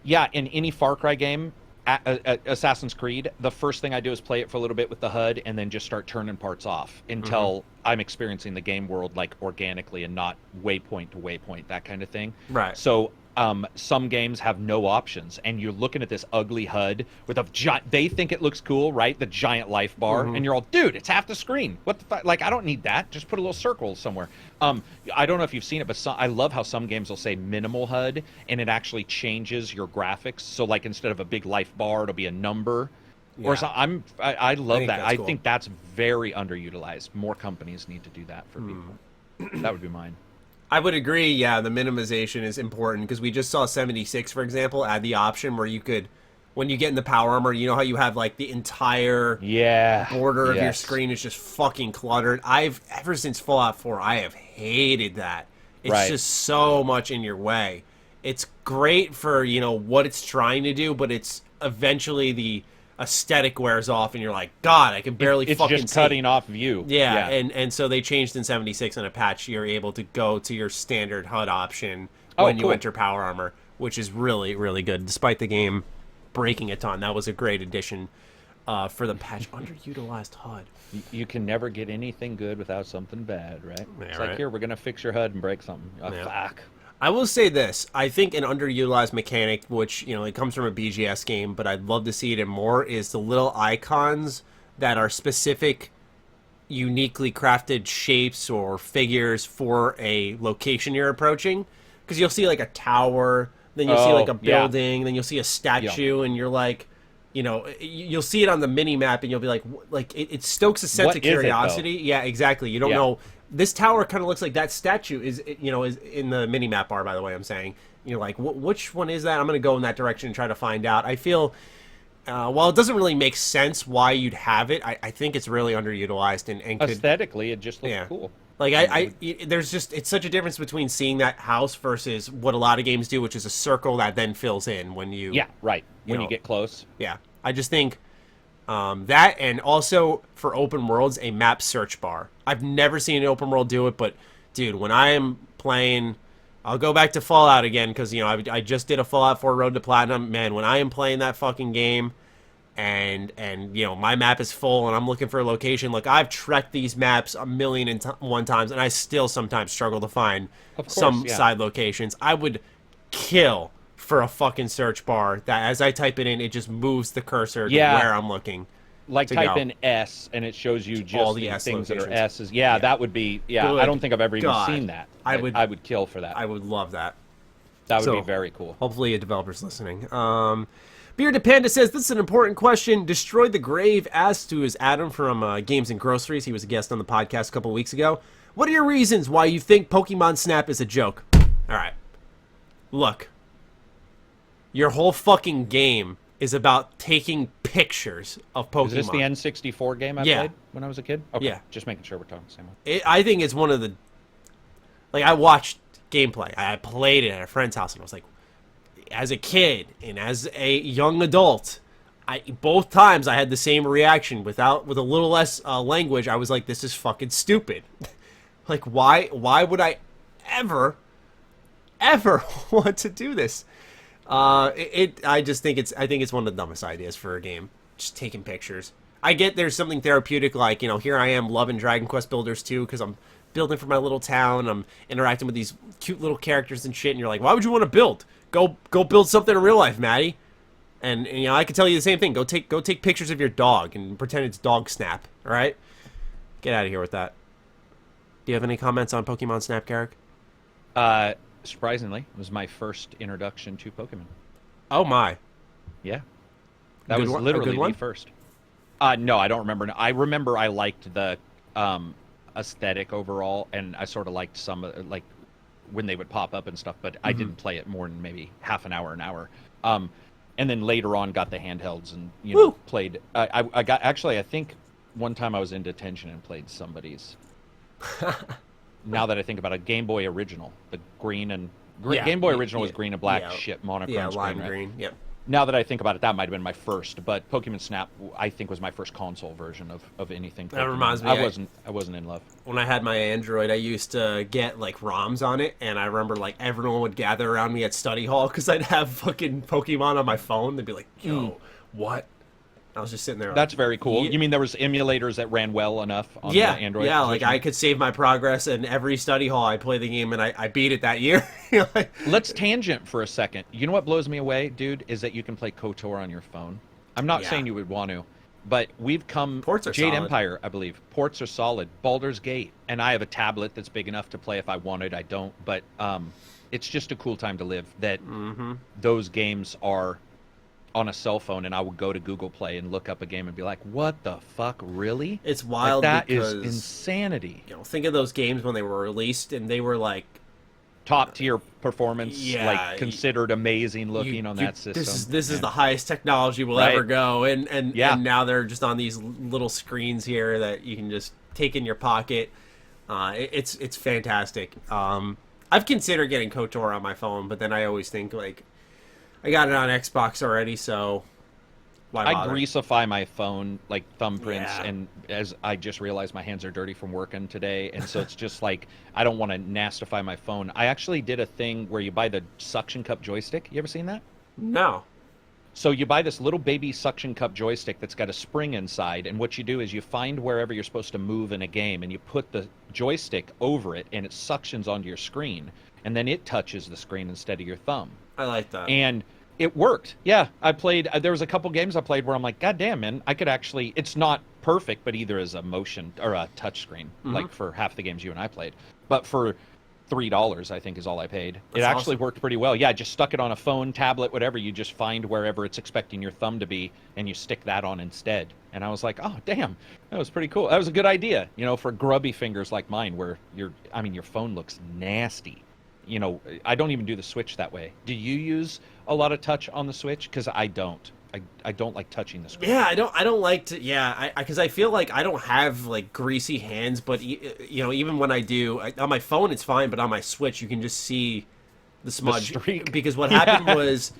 Yeah, in any Far Cry game, Assassin's Creed, the first thing I do is play it for a little bit with the HUD and then just start turning parts off until I'm experiencing the game world like organically and not waypoint to waypoint, that kind of thing. Right. So some games have no options, and you're looking at this ugly HUD with a giant. They think it looks cool, right? The giant life bar, and you're all, dude, it's half the screen. What the fuck? Like, I don't need that. Just put a little circle somewhere. I don't know if you've seen it, but I love how some games will say minimal HUD, and it actually changes your graphics. So, like, instead of a big life bar, it'll be a number. Yeah. Or so I love that. I think that's very underutilized. More companies need to do that for people. That would be mine. I would agree, yeah, the minimization is important, because we just saw 76, for example, add the option where you could, when you get in the power armor, you know how you have, like, the entire border of your screen is just fucking cluttered. Ever since Fallout 4, I have hated that. It's just so much in your way. It's great for, you know, what it's trying to do, but it's eventually the aesthetic wears off, and you're like, God, I can barely fucking see. It's just cutting off view. Yeah, and so they changed in 76 in a patch. You're able to go to your standard HUD option when you enter power armor, which is really, really good. Despite the game breaking a ton, that was a great addition for the patch. Underutilized HUD. You can never get anything good without something bad, right? Yeah, it's like, here, we're going to fix your HUD and break something. Fuck. I will say this. I think an underutilized mechanic, which, you know, it comes from a BGS game, but I'd love to see it in more, is the little icons that are specific, uniquely crafted shapes or figures for a location you're approaching. Because you'll see, like, a tower, then you'll see, like, a building, then you'll see a statue, and you're like, you know, you'll see it on the mini-map, and you'll be like, it stokes a sense of curiosity. Yeah, exactly. You don't know. This tower kind of looks like that statue is in the mini-map bar, by the way, I'm saying. You're like, which one is that? I'm going to go in that direction and try to find out. I feel, while it doesn't really make sense why you'd have it, I think it's really underutilized. And aesthetically, it just looks cool. Like, there's just, it's such a difference between seeing that house versus what a lot of games do, which is a circle that then fills in when you... Yeah, right. When you get close. Yeah. I just think... that, and also for open worlds, a map search bar. I've never seen an open world do it, but dude, when I am playing I'll go back to Fallout again because, you know, I just did a Fallout 4 Road to Platinum. Man, when I am playing that fucking game and you know, my map is full and I'm looking for a location, look, I've trekked these maps a million and one times and I still sometimes struggle to find side locations. I would kill for a fucking search bar that as I type it in, it just moves the cursor to where I'm looking. Like type in S and it shows you just all the things that are S's. Yeah, that would be. Yeah, I don't think I've ever even seen that. I would kill for that. I would love that. That would be very cool. Hopefully, a developer's listening. Bearded Panda says this is an important question. Destroyed the Grave asked to his Adam from Games and Groceries. He was a guest on the podcast a couple weeks ago. What are your reasons why you think Pokemon Snap is a joke? All right, look, your whole fucking game is about taking pictures of Pokemon. Is this the N64 game I played when I was a kid? Okay, yeah. Just making sure we're talking the same one. I think it's one of the... Like, I watched gameplay. I played it at a friend's house, and I was like, as a kid and as a young adult, both times I had the same reaction with a little less language. I was like, this is fucking stupid. Like, why would I ever want to do this? I just think it's one of the dumbest ideas for a game. Just taking pictures. I get there's something therapeutic, like, you know, here I am loving Dragon Quest Builders 2 because I'm building for my little town. I'm interacting with these cute little characters and shit. And you're like, why would you want to build? Go build something in real life, Maddie. And you know, I can tell you the same thing. Go take pictures of your dog and pretend it's Dog Snap. All right, get out of here with that. Do you have any comments on Pokemon Snap, Karak? Surprisingly, it was my first introduction to Pokemon. Oh my. Yeah. That was literally the first. No, I don't remember. I remember I liked the aesthetic overall, and I sort of liked some, like, when they would pop up and stuff, but I didn't play it more than maybe half an hour, and then later on got the handhelds and, you know, played. I got, actually, I think one time I was in detention and played somebody's. Now that I think about it, Game Boy Original, the green and Game Boy Original was green and black monochrome lime screen, right? green. Yep. Now that I think about it, that might have been my first, but Pokemon Snap I think was my first console version of anything Pokemon. That reminds me, I wasn't in love. When I had my Android, I used to get like ROMs on it, and I remember like everyone would gather around me at study hall because I'd have fucking Pokemon on my phone. They'd be like, "Yo, what?" I was just sitting there. That's very cool. You mean there was emulators that ran well enough on the Android? Yeah, like I could save my progress, and every study hall I play the game, and I beat it that year. Let's tangent for a second. You know what blows me away, dude, is that you can play KOTOR on your phone. I'm not saying you would want to, but we've come... Ports are Jade solid. Empire, I believe. Ports are solid. Baldur's Gate. And I have a tablet that's big enough to play if I wanted. I don't, but it's just a cool time to live that those games are on a cell phone, and I would go to Google Play and look up a game and be like, what the fuck, really? It's wild, like, that because is insanity. You know, think of those games when they were released, and they were like... top tier performance, like considered amazing looking on that system. This is the highest technology will ever go, and now they're just on these little screens here that you can just take in your pocket. It's fantastic. I've considered getting KOTOR on my phone, but then I always think, like, I got it on Xbox already, so why bother? I greasify my phone, like thumbprints, and as I just realized my hands are dirty from working today, and so it's just like, I don't want to nastify my phone. I actually did a thing where you buy the suction cup joystick. You ever seen that? No. So you buy this little baby suction cup joystick that's got a spring inside, and what you do is you find wherever you're supposed to move in a game, and you put the joystick over it, and it suctions onto your screen, and then it touches the screen instead of your thumb. I like that. And it worked. Yeah, I played. There was a couple games I played where I'm like, God damn, man, I could actually. It's not perfect, but either as a motion or a touch screen, like for half the games you and I played. But for $3, I think is all I paid. It actually worked pretty well. Yeah, I just stuck it on a phone, tablet, whatever. You just find wherever it's expecting your thumb to be, and you stick that on instead. And I was like, oh, damn, that was pretty cool. That was a good idea, you know, for grubby fingers like mine, where your phone looks nasty. You know, I don't even do the Switch that way. Do you use a lot of touch on the Switch? Because I don't. I don't like touching the screen. Yeah, I don't like to. Yeah, because I feel like I don't have like greasy hands. But you know, even when I do on my phone, it's fine. But on my Switch, you can just see the smudge. The streak. Because what happened was,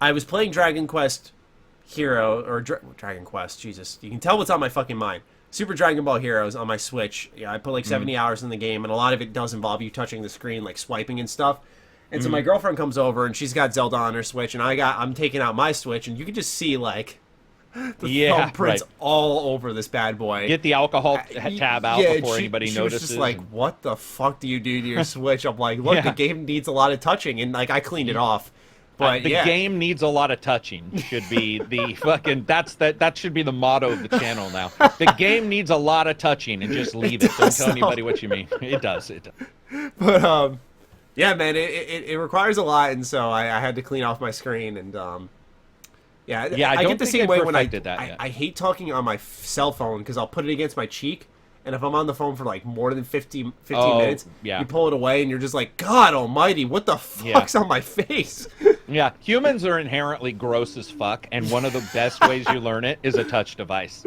I was playing Dragon Quest Hero or Dragon Quest. Jesus, you can tell what's on my fucking mind. Super Dragon Ball Heroes on my Switch. Yeah, I put like 70 hours in the game, and a lot of it does involve you touching the screen, like swiping and stuff. And so my girlfriend comes over and she's got Zelda on her Switch, and I'm taking out my Switch, and you can just see like the thumbprints all over this bad boy. Get the alcohol tab out before anybody she notices. Was just like, what the fuck do you do to your Switch? I'm like, look, the game needs a lot of touching, and like I cleaned it off. But the game needs a lot of touching should be the fucking that should be the motto of the channel now. The game needs a lot of touching, and just leave it. Don't tell anybody what you mean. It does. But yeah, man, it requires a lot, and so I had to clean off my screen, and I get the same way when I hate talking on my cell phone because I'll put it against my cheek, and if I'm on the phone for like more than 15 minutes, you pull it away, and you're just like, God Almighty, what the fuck's on my face? Yeah, humans are inherently gross as fuck, and one of the best ways you learn it is a touch device,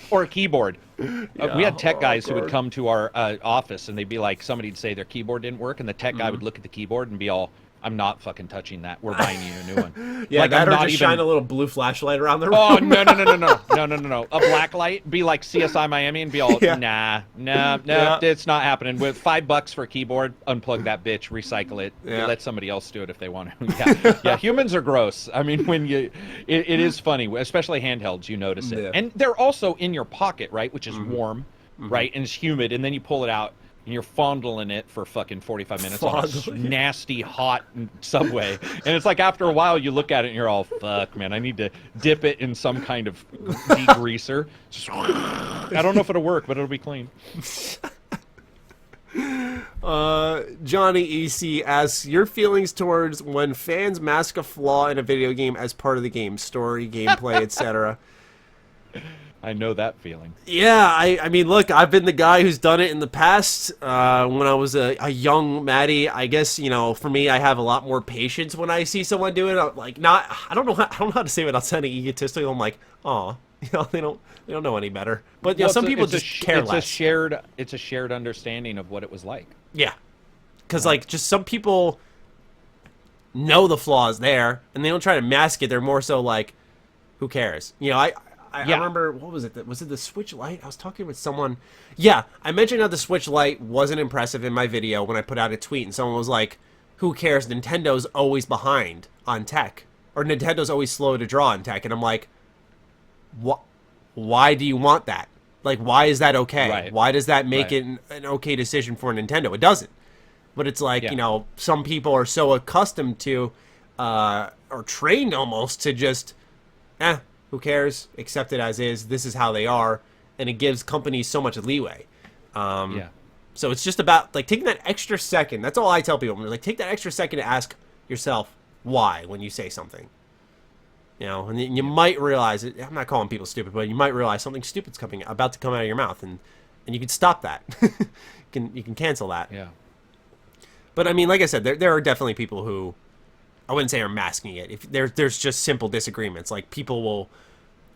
or a keyboard. We had tech guys who would come to our office, and they'd be like, somebody'd say their keyboard didn't work, and the tech guy would look at the keyboard and be all, I'm not fucking touching that. We're buying you a new one. Yeah, like, that or just shine a little blue flashlight around the room. Oh, no. A black light, be like CSI Miami and be all, nah, it's not happening. With $5 for a keyboard, unplug that bitch, recycle it, let somebody else do it if they want to. Yeah, humans are gross. I mean, when it is funny, especially handhelds, you notice it. And they're also in your pocket, right, which is warm, right, and it's humid, and then you pull it out. And you're fondling it for fucking 45 minutes on a nasty, hot Subway. And it's like after a while you look at it and you're all, fuck, man, I need to dip it in some kind of degreaser. I don't know if it'll work, but it'll be clean. Johnny EC asks, your feelings towards when fans mask a flaw in a video game as part of the game, story, gameplay, etc. I know that feeling. Yeah, I mean, look, I've been the guy who's done it in the past. When I was a young Maddie, I guess, you know, for me, I have a lot more patience when I see someone do it. I'm like, I don't know how to say it without sounding egotistical. I'm like, oh, you know, they don't know any better. But you know, some people just care less. It's a shared understanding of what it was like. Yeah, because like just some people know the flaws there, and they don't try to mask it. They're more so like, who cares? You know, I remember, what was it? Was it the Switch Lite? I was talking with someone. Yeah, I mentioned how the Switch Lite wasn't impressive in my video when I put out a tweet, and someone was like, who cares? Nintendo's always behind on tech. Or Nintendo's always slow to draw on tech. And I'm like, why do you want that? Like, why is that okay? Right. Why does that make it an okay decision for Nintendo? It doesn't. But it's like, you know, some people are so accustomed to, or trained almost to just, who cares? Accept it as is. This is how they are, and it gives companies so much leeway. So it's just about like taking that extra second. That's all I tell people. Like, take that extra second to ask yourself why when you say something. You know, and you might realize it. I'm not calling people stupid, but you might realize something stupid's about to come out of your mouth, and you can stop that. you can cancel that. Yeah. But I mean, like I said, there are definitely people who, I wouldn't say are masking it. If there's just simple disagreements, like people will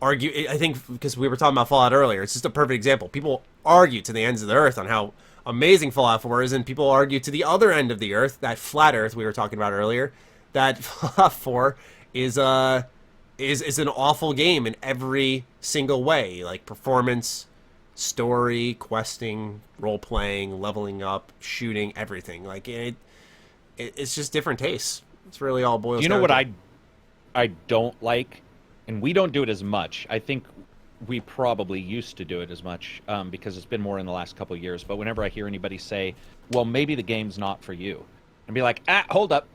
argue. I think because we were talking about Fallout earlier, it's just a perfect example. People argue to the ends of the earth on how amazing Fallout 4 is, and people argue to the other end of the earth, that flat Earth we were talking about earlier, that Fallout 4 is an awful game in every single way, like performance, story, questing, role playing, leveling up, shooting, everything. Like it's just different tastes. It's really all boils down to. You know what I don't like, and we don't do it as much. I think we probably used to do it as much because it's been more in the last couple of years. But whenever I hear anybody say, well, maybe the game's not for you, and be like, hold up.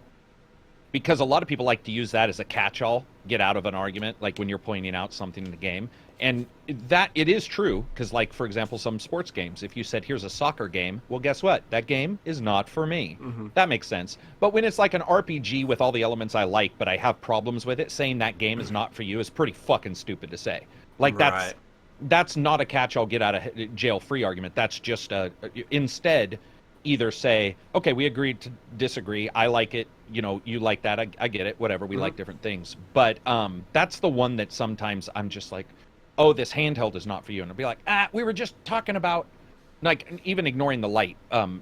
Because a lot of people like to use that as a catch-all, get out of an argument, like when you're pointing out something in the game. And that, it is true, because like, for example, some sports games, if you said, here's a soccer game, well, guess what? That game is not for me. Mm-hmm. That makes sense. But when it's like an RPG with all the elements I like, but I have problems with it, saying that game is not for you is pretty fucking stupid to say. Like, that's not a catch-all, get out of jail free argument. That's just instead, either say, okay, we agreed to disagree. I like it. You know, you like that. I get it. Whatever. We like different things. But that's the one that sometimes I'm just like, oh, this handheld is not for you. And I'll be like, we were just talking about, like, even ignoring the Lite,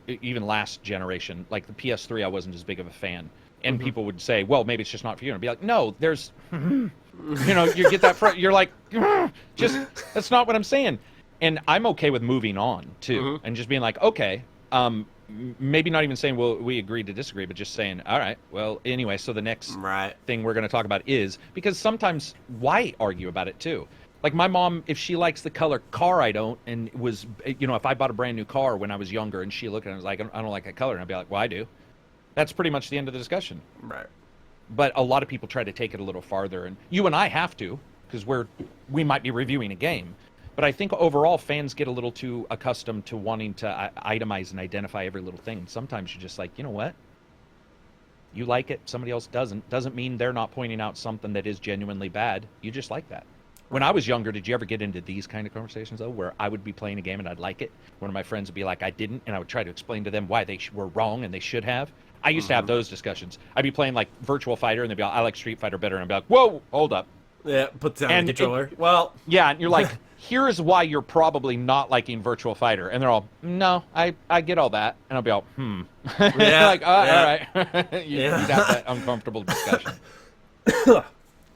even last generation, like the PS3, I wasn't as big of a fan. And people would say, well, maybe it's just not for you. And I'd be like, no, there's, you know, you get that, you're like, just, that's not what I'm saying. And I'm okay with moving on, too. And just being like, okay, maybe not even saying, well, we agree to disagree, but just saying, all right, well, anyway, so the next thing we're going to talk about is, because sometimes why argue about it too? Like my mom, if she likes the color car I don't, and it was, if I bought a brand new car when I was younger and she looked at it and was like, I don't like that color, and I'd be like, well, I do. That's pretty much the end of the discussion. Right. But a lot of people try to take it a little farther, and you and I have to, because we might be reviewing a game. But I think overall fans get a little too accustomed to wanting to itemize and identify every little thing. Sometimes you're just like, you know what? You like it, somebody else doesn't. Doesn't mean they're not pointing out something that is genuinely bad. You just like that. When I was younger, did you ever get into these kind of conversations, though, where I would be playing a game and I'd like it? One of my friends would be like, I didn't, and I would try to explain to them why they were wrong and they should have. I used to have those discussions. I'd be playing, like, Virtual Fighter, and they'd be like, I like Street Fighter better, and I'd be like, whoa, hold up. Yeah, put down the controller. Yeah, and you're like, here's why you're probably not liking Virtual Fighter. And they're all, no, I get all that. And I'll be all, Yeah, like, all right. You'd have that uncomfortable discussion.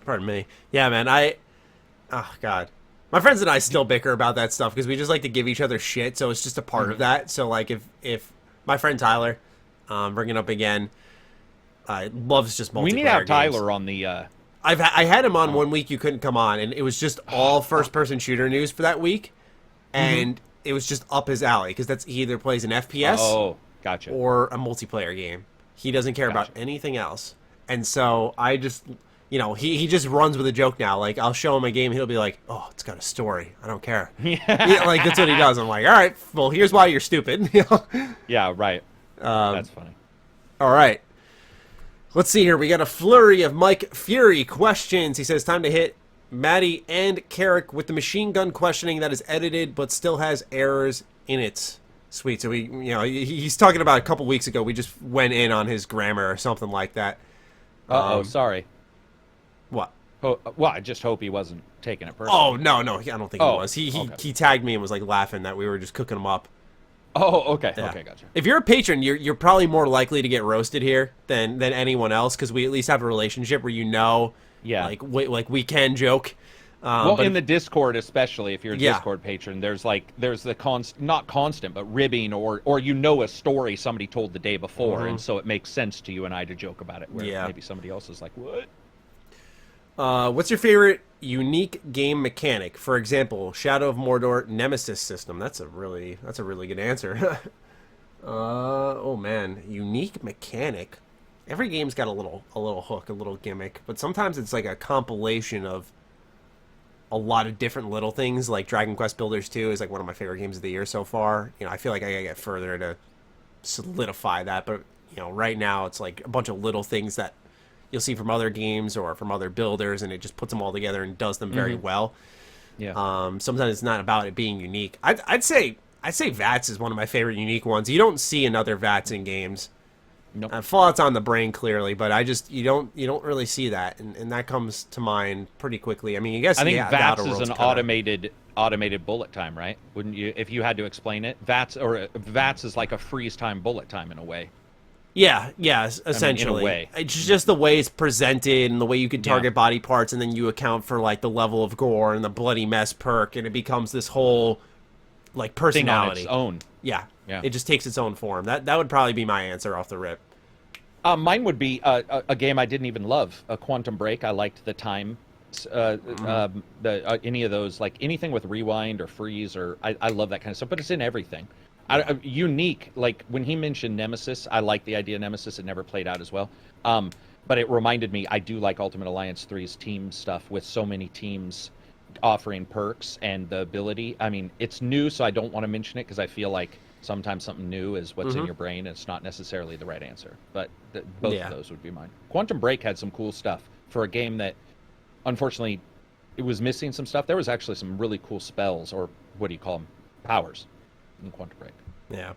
Pardon me. Yeah, man, oh, God. My friends and I still bicker about that stuff because we just like to give each other shit, so it's just a part of that. So, like, if my friend Tyler, bringing up again, loves just multiplayer We need to have games. Tyler on the... I had him on 1 week, you couldn't come on, and it was just all first-person shooter news for that week, and it was just up his alley, because he either plays an FPS gotcha. or a multiplayer game. He doesn't care about anything else. And so I just, he just runs with a joke now. Like, I'll show him a game, he'll be like, oh, it's got a story. I don't care. Like, that's what he does. I'm like, all right, well, here's why you're stupid. Yeah, right. That's funny. All right. Let's see here. We got a flurry of Mike Fury questions. He says, time to hit Maddie and Karak with the machine gun questioning that is edited but still has errors in it. Sweet. So he's talking about a couple weeks ago. We just went in on his grammar or something like that. Sorry. What? Well, I just hope he wasn't taking it personally. Oh, no, I don't think he was. He tagged me and was like laughing that we were just cooking him up. Oh, okay. Yeah. Okay, gotcha. If you're a patron, you're probably more likely to get roasted here than anyone else, because we at least have a relationship where like we can joke. Well, in the Discord, especially if you're a Discord patron, there's the not constant, but ribbing or a story somebody told the day before, and so it makes sense to you and I to joke about it. Where maybe somebody else is like, what? What's your favorite unique game mechanic? For example, Shadow of Mordor Nemesis system. That's a really good answer. Oh man, unique mechanic. Every game's got a little hook, a little gimmick, but sometimes it's like a compilation of a lot of different little things. Like Dragon Quest Builders 2 is like one of my favorite games of the year so far. I feel like I gotta get further to solidify that, but right now it's like a bunch of little things that you'll see from other games or from other builders, and it just puts them all together and does them very well. Yeah. Sometimes it's not about it being unique. I'd say VATS is one of my favorite unique ones. You don't see another VATS in games. Nope. Fallout's on the brain clearly, but you don't really see that, and that comes to mind pretty quickly. I mean, I think VATS is an automated bullet time, right? Wouldn't you, if you had to explain it? VATS is like a freeze time bullet time in a way. Yeah, essentially. in a way. It's just the way it's presented and the way you can target body parts, and then you account for like the level of gore and the bloody mess perk, and it becomes this whole like personality thing on its own. Yeah. It just takes its own form. That would probably be my answer off the rip. Mine would be a game I didn't even love, a Quantum Break. I liked the time. Any of those, like anything with rewind or freeze, or I love that kind of stuff. But it's in everything. Unique, like when he mentioned Nemesis, I like the idea of Nemesis. It never played out as well. But it reminded me, I do like Ultimate Alliance 3's team stuff with so many teams offering perks and the ability. I mean, it's new, so I don't want to mention it because I feel like sometimes something new is what's in your brain, and it's not necessarily the right answer. But both of those would be mine. Quantum Break had some cool stuff for a game that, unfortunately, it was missing some stuff. There was actually some really cool spells, or what do you call them? Powers in Quantum Break. Yeah.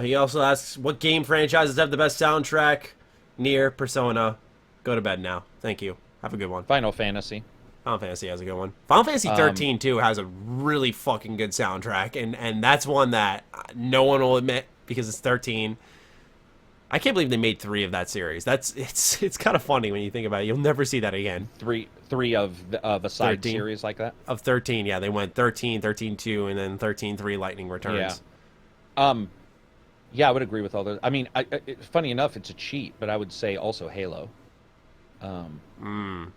He also asks, what game franchises have the best soundtrack? Nier, Persona. Go to bed now. Thank you. Have a good one. Final Fantasy. Final Fantasy has a good one. Final Fantasy 13, too, has a really fucking good soundtrack, and that's one that no one will admit because it's 13. I can't believe they made 3 of that series. It's kind of funny when you think about it. You'll never see that again. Three of a side 13? Series like that? Of 13, yeah. They went 13, 13-2, and then 13-3 Lightning Returns. Yeah. Yeah, I would agree with all those. I mean, funny enough, it's a cheat, but I would say also Halo. And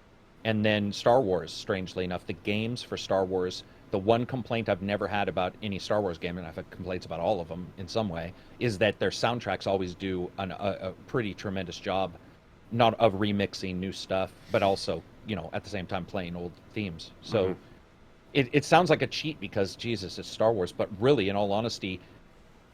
then Star Wars, strangely enough. The games for Star Wars, the one complaint I've never had about any Star Wars game, and I've had complaints about all of them in some way, is that their soundtracks always do a pretty tremendous job, not of remixing new stuff, but also, at the same time playing old themes. So it sounds like a cheat because, Jesus, it's Star Wars. But really, in all honesty,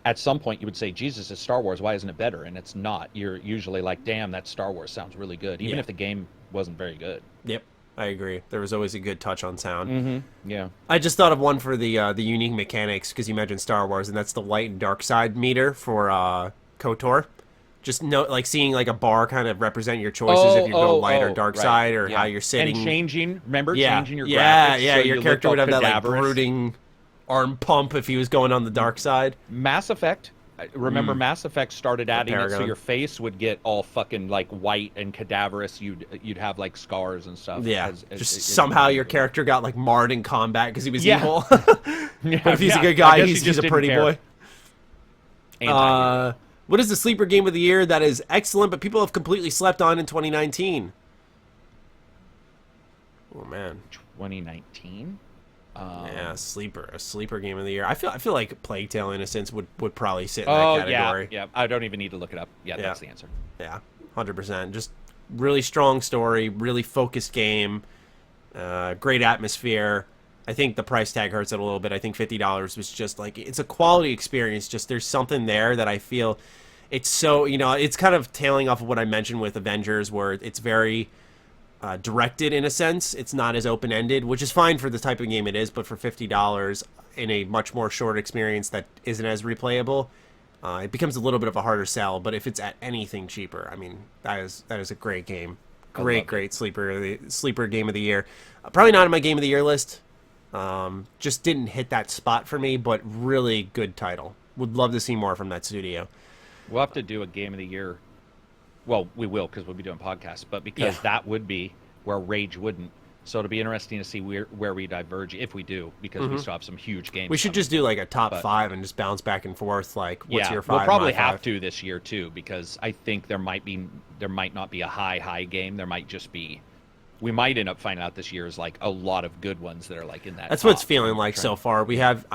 at some point you would say, Jesus, it's Star Wars, why isn't it better? And it's not. You're usually like, damn, that Star Wars sounds really good, even if the game wasn't very good. Yep, I agree. There was always a good touch on sound. Yeah. I just thought of one for the unique mechanics, because you mentioned Star Wars, and that's the light and dark side meter for KOTOR. Just seeing like a bar kind of represent your choices if you go light or dark side, or how you're sitting. And changing your graphics. Yeah, so your character would have that like brooding arm pump if he was going on the dark side. Mass Effect. Remember, Mass Effect started adding it so your face would get all fucking like white and cadaverous. You'd have like scars and stuff. Yeah, somehow your character got like marred in combat because he was evil. But if he's a good guy, he's a pretty boy. What is the sleeper game of the year that is excellent, but people have completely slept on in 2019? Oh man, 2019. Yeah, a sleeper game of the year. I feel like Plague Tale: Innocence would probably sit in that category. Yeah. I don't even need to look it up. Yeah, that's the answer. Yeah, 100%. Just really strong story, really focused game, great atmosphere. I think the price tag hurts it a little bit. I think $50 was just like, it's a quality experience. Just there's something there that I feel it's so, it's kind of tailing off of what I mentioned with Avengers, where it's very directed in a sense. It's not as open-ended, which is fine for the type of game it is, but for $50 in a much more short experience that isn't as replayable, it becomes a little bit of a harder sell. But if it's at anything cheaper, I mean, that is a great game. Great sleeper game of the year. Probably not on my game of the year list. Just didn't hit that spot for me, but really good title. Would love to see more from that studio. We'll have to do a game of the year. Well, we will, because we'll be doing podcasts, but because that would be where Rage wouldn't. So it'll be interesting to see where we diverge, if we do, because we still have some huge games. We should just do like a top 5 and just bounce back and forth. Like, what's your 5? We'll probably have to this year too, because I think there might not be a high game. There might just be. We might end up finding out this year is like a lot of good ones that are like in that. That's what it's feeling like so far. We have,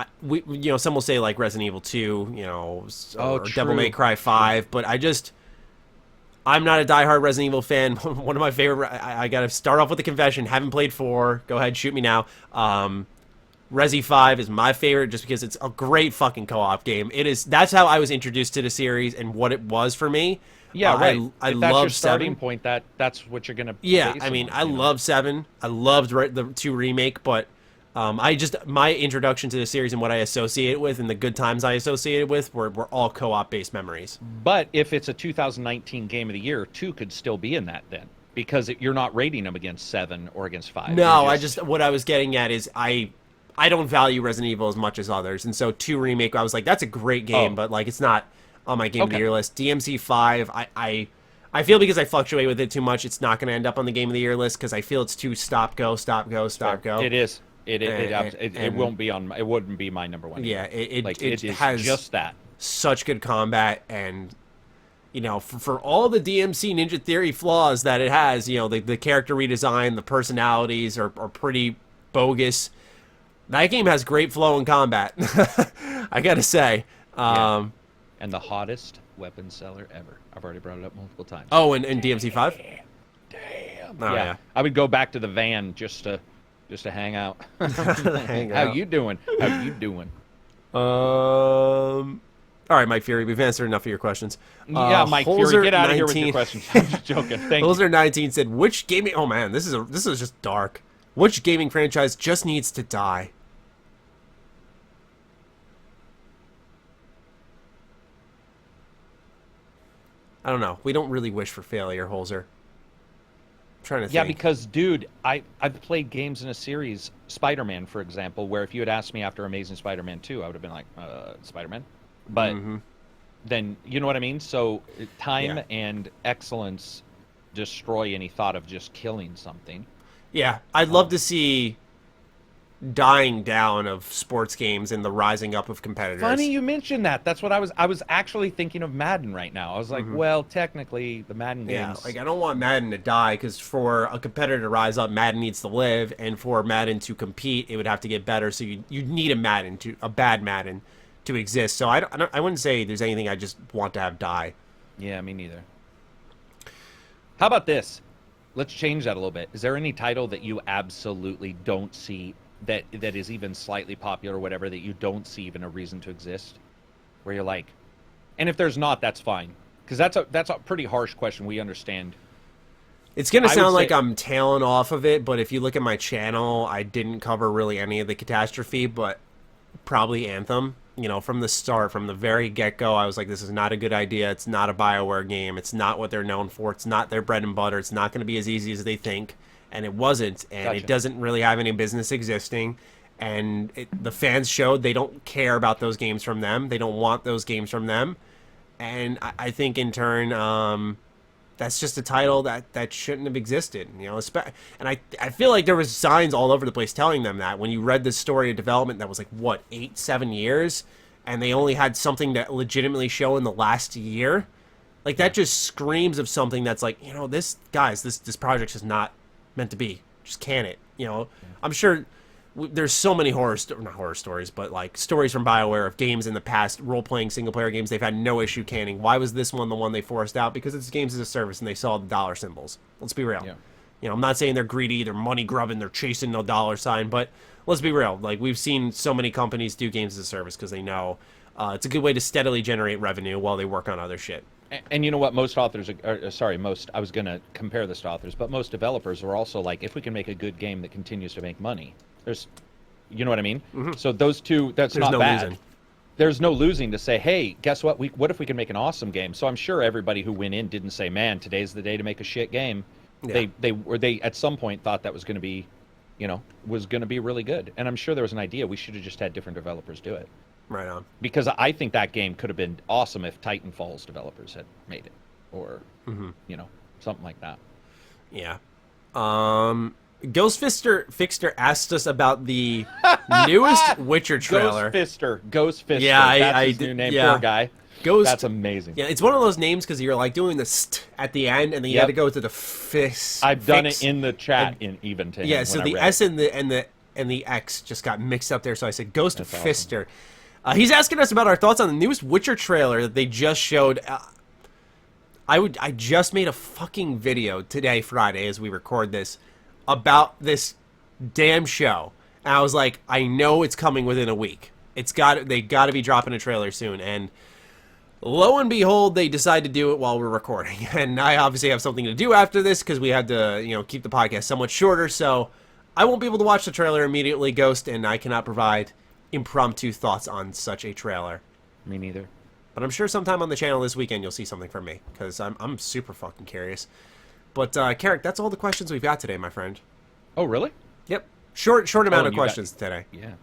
some will say like Resident Evil 2, or Devil May Cry 5, but I'm not a diehard Resident Evil fan. One of my favorite, I gotta start off with a confession. Haven't played 4. Go ahead, shoot me now. Resi 5 is my favorite just because it's a great fucking co-op game. That's how I was introduced to the series and what it was for me. Yeah, right. I if love that's your 7. starting point. That's what you're gonna. Yeah, I mean, I love 7. I loved the 2 remake, but my introduction to the series and what I associate with and the good times I associated with were all co-op based memories. But if it's a 2019 game of the year, 2 could still be in that then, because you're not rating them against 7 or against 5. No, what I was getting at is I don't value Resident Evil as much as others, and so 2 remake, I was like, that's a great game, but like it's not on my game of the year list. DMC 5, I feel because I fluctuate with it too much, it's not going to end up on the game of the year list because I feel it's too stop go. It is. It won't be on. It wouldn't be my number 1. Yeah, it is has just that such good combat, and for all the DMC Ninja Theory flaws that it has, the character redesign, the personalities are pretty bogus. That game has great flow in combat. I gotta say. And the hottest weapon seller ever. I've already brought it up multiple times. Oh, and DMC 5? Damn. Oh, yeah. I would go back to the van just to hang out. How you doing? All right, Mike Fury, we've answered enough of your questions. Yeah, Mike Fury, get out of here with your questions. I'm just joking. Thank you. Holzer19 said, which gaming... Oh, man, this is just dark. Which gaming franchise just needs to die? I don't know. We don't really wish for failure, Holzer. I'm trying to think. Yeah, because, dude, I've played games in a series, Spider-Man, for example, where if you had asked me after Amazing Spider-Man 2, I would have been like, Spider-Man? But then, you know what I mean? So time and excellence destroy any thought of just killing something. Yeah, I'd love to see dying down of sports games and the rising up of competitors. Funny you mentioned that. That's what I was actually thinking of Madden right now. I was like, well, technically the Madden games. Yeah, like I don't want Madden to die because for a competitor to rise up, Madden needs to live, and for Madden to compete, it would have to get better. So you need a bad Madden to exist. So I wouldn't say there's anything I just want to have die. Yeah, me neither. How about this? Let's change that a little bit. Is there any title that you absolutely don't see that is even slightly popular or whatever that you don't see even a reason to exist? Where you're like, and if there's not, that's fine. Because that's a pretty harsh question. We understand. It's going to sound like I'm tailing off of it, but if you look at my channel, I didn't cover really any of the catastrophe, but probably Anthem. You know, from the start, from the very get-go, I was like, this is not a good idea. It's not a BioWare game. It's not what they're known for. It's not their bread and butter. It's not going to be as easy as they think. And it wasn't. And Gotcha. It doesn't really have any business existing. And the fans showed they don't care about those games from them. They don't want those games from them. And I think, in turn, that's just a title that shouldn't have existed. You know, and I feel like there was signs all over the place telling them that. When you read the story of development that was like, what, 8-7 years? And they only had something that legitimately show in the last year? Like, that just screams of something that's like, you know, this project is not meant to be. Just can it? You know, I'm sure there's so many not horror stories, but like stories from BioWare of games in the past, role-playing single-player games they've had no issue canning. Why was this one the one they forced out? Because it's games as a service and they saw the dollar symbols. Let's be real. Yeah. You know, I'm not saying they're greedy, they're money grubbing, they're chasing no dollar sign, but let's be real. Like, we've seen so many companies do games as a service because they know it's a good way to steadily generate revenue while they work on other shit. And you know what? Most authors, I was going to compare this to authors, but most developers are also like, if we can make a good game that continues to make money, you know what I mean? Mm-hmm. So those two, there's not no bad. Losing. There's no losing to say, hey, guess what? What if we can make an awesome game? So I'm sure everybody who went in didn't say, man, today's the day to make a shit game. Yeah. They at some point thought that was going to be, was going to be really good. And I'm sure there was an idea. We should have just had different developers do it. Right on. Because I think that game could have been awesome if Titanfall's developers had made it, or something like that. Yeah. Ghost Fixter asked us about the newest Witcher trailer. Ghost Fister. Yeah, that's his new name. Yeah. Poor guy. That's amazing. Yeah, it's one of those names because you're like doing the st at the end, and then you had to go to the fist. I've done it in the chat, even to him. Yeah, so the S and the X just got mixed up there, so I said Ghost Fister. Awesome. He's asking us about our thoughts on the newest Witcher trailer that they just showed. I just made a fucking video today, Friday, as we record this, about this damn show. And I was like, I know it's coming within a week. They got to be dropping a trailer soon. And lo and behold, they decide to do it while we're recording. And I obviously have something to do after this because we had to, keep the podcast somewhat shorter. So I won't be able to watch the trailer immediately, Ghost, and I cannot provide impromptu thoughts on such a trailer. Me neither. But I'm sure sometime on the channel this weekend you'll see something from me because I'm super fucking curious. But Karak, that's all the questions we've got today, my friend. Oh, really? Yep. Short amount of questions today. Yeah.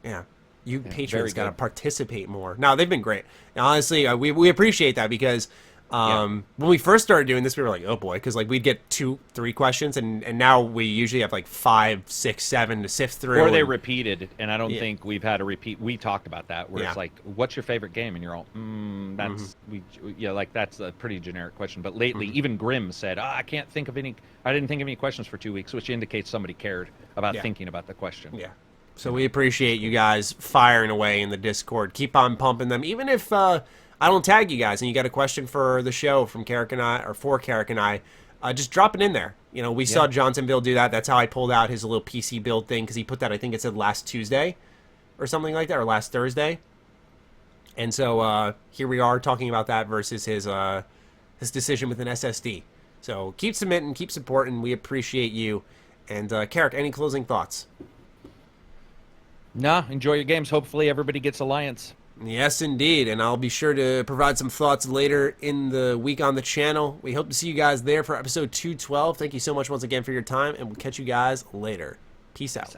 Yeah. You patrons got to participate more. No, they've been great. And honestly, we appreciate that because when we first started doing this, we were like, oh boy, because like we'd get 2-3 questions, and now we usually have like 5, 6, 7 to sift through. Or they repeated, and I don't think we've had a repeat. We talked about that, where it's like, what's your favorite game? And you're all, that's a pretty generic question. But lately, even Grim said, I didn't think of any questions for 2 weeks, which indicates somebody cared about thinking about the question. Yeah. So we appreciate you guys firing away in the Discord. Keep on pumping them, even if I don't tag you guys and you got a question for the show from Karak and I, or for Karak and I, just drop it in there. We saw Johnsonville do that. That's how I pulled out his little PC build thing, because he put that, I think it said last Tuesday or something like that, or last Thursday. And so here we are talking about that versus his decision with an SSD. So keep submitting, keep supporting. We appreciate you. And Karak, any closing thoughts? Nah, enjoy your games. Hopefully everybody gets Alliance. Yes, indeed, and I'll be sure to provide some thoughts later in the week on the channel. We hope to see you guys there for episode 212. Thank you so much once again for your time, and we'll catch you guys later. Peace out.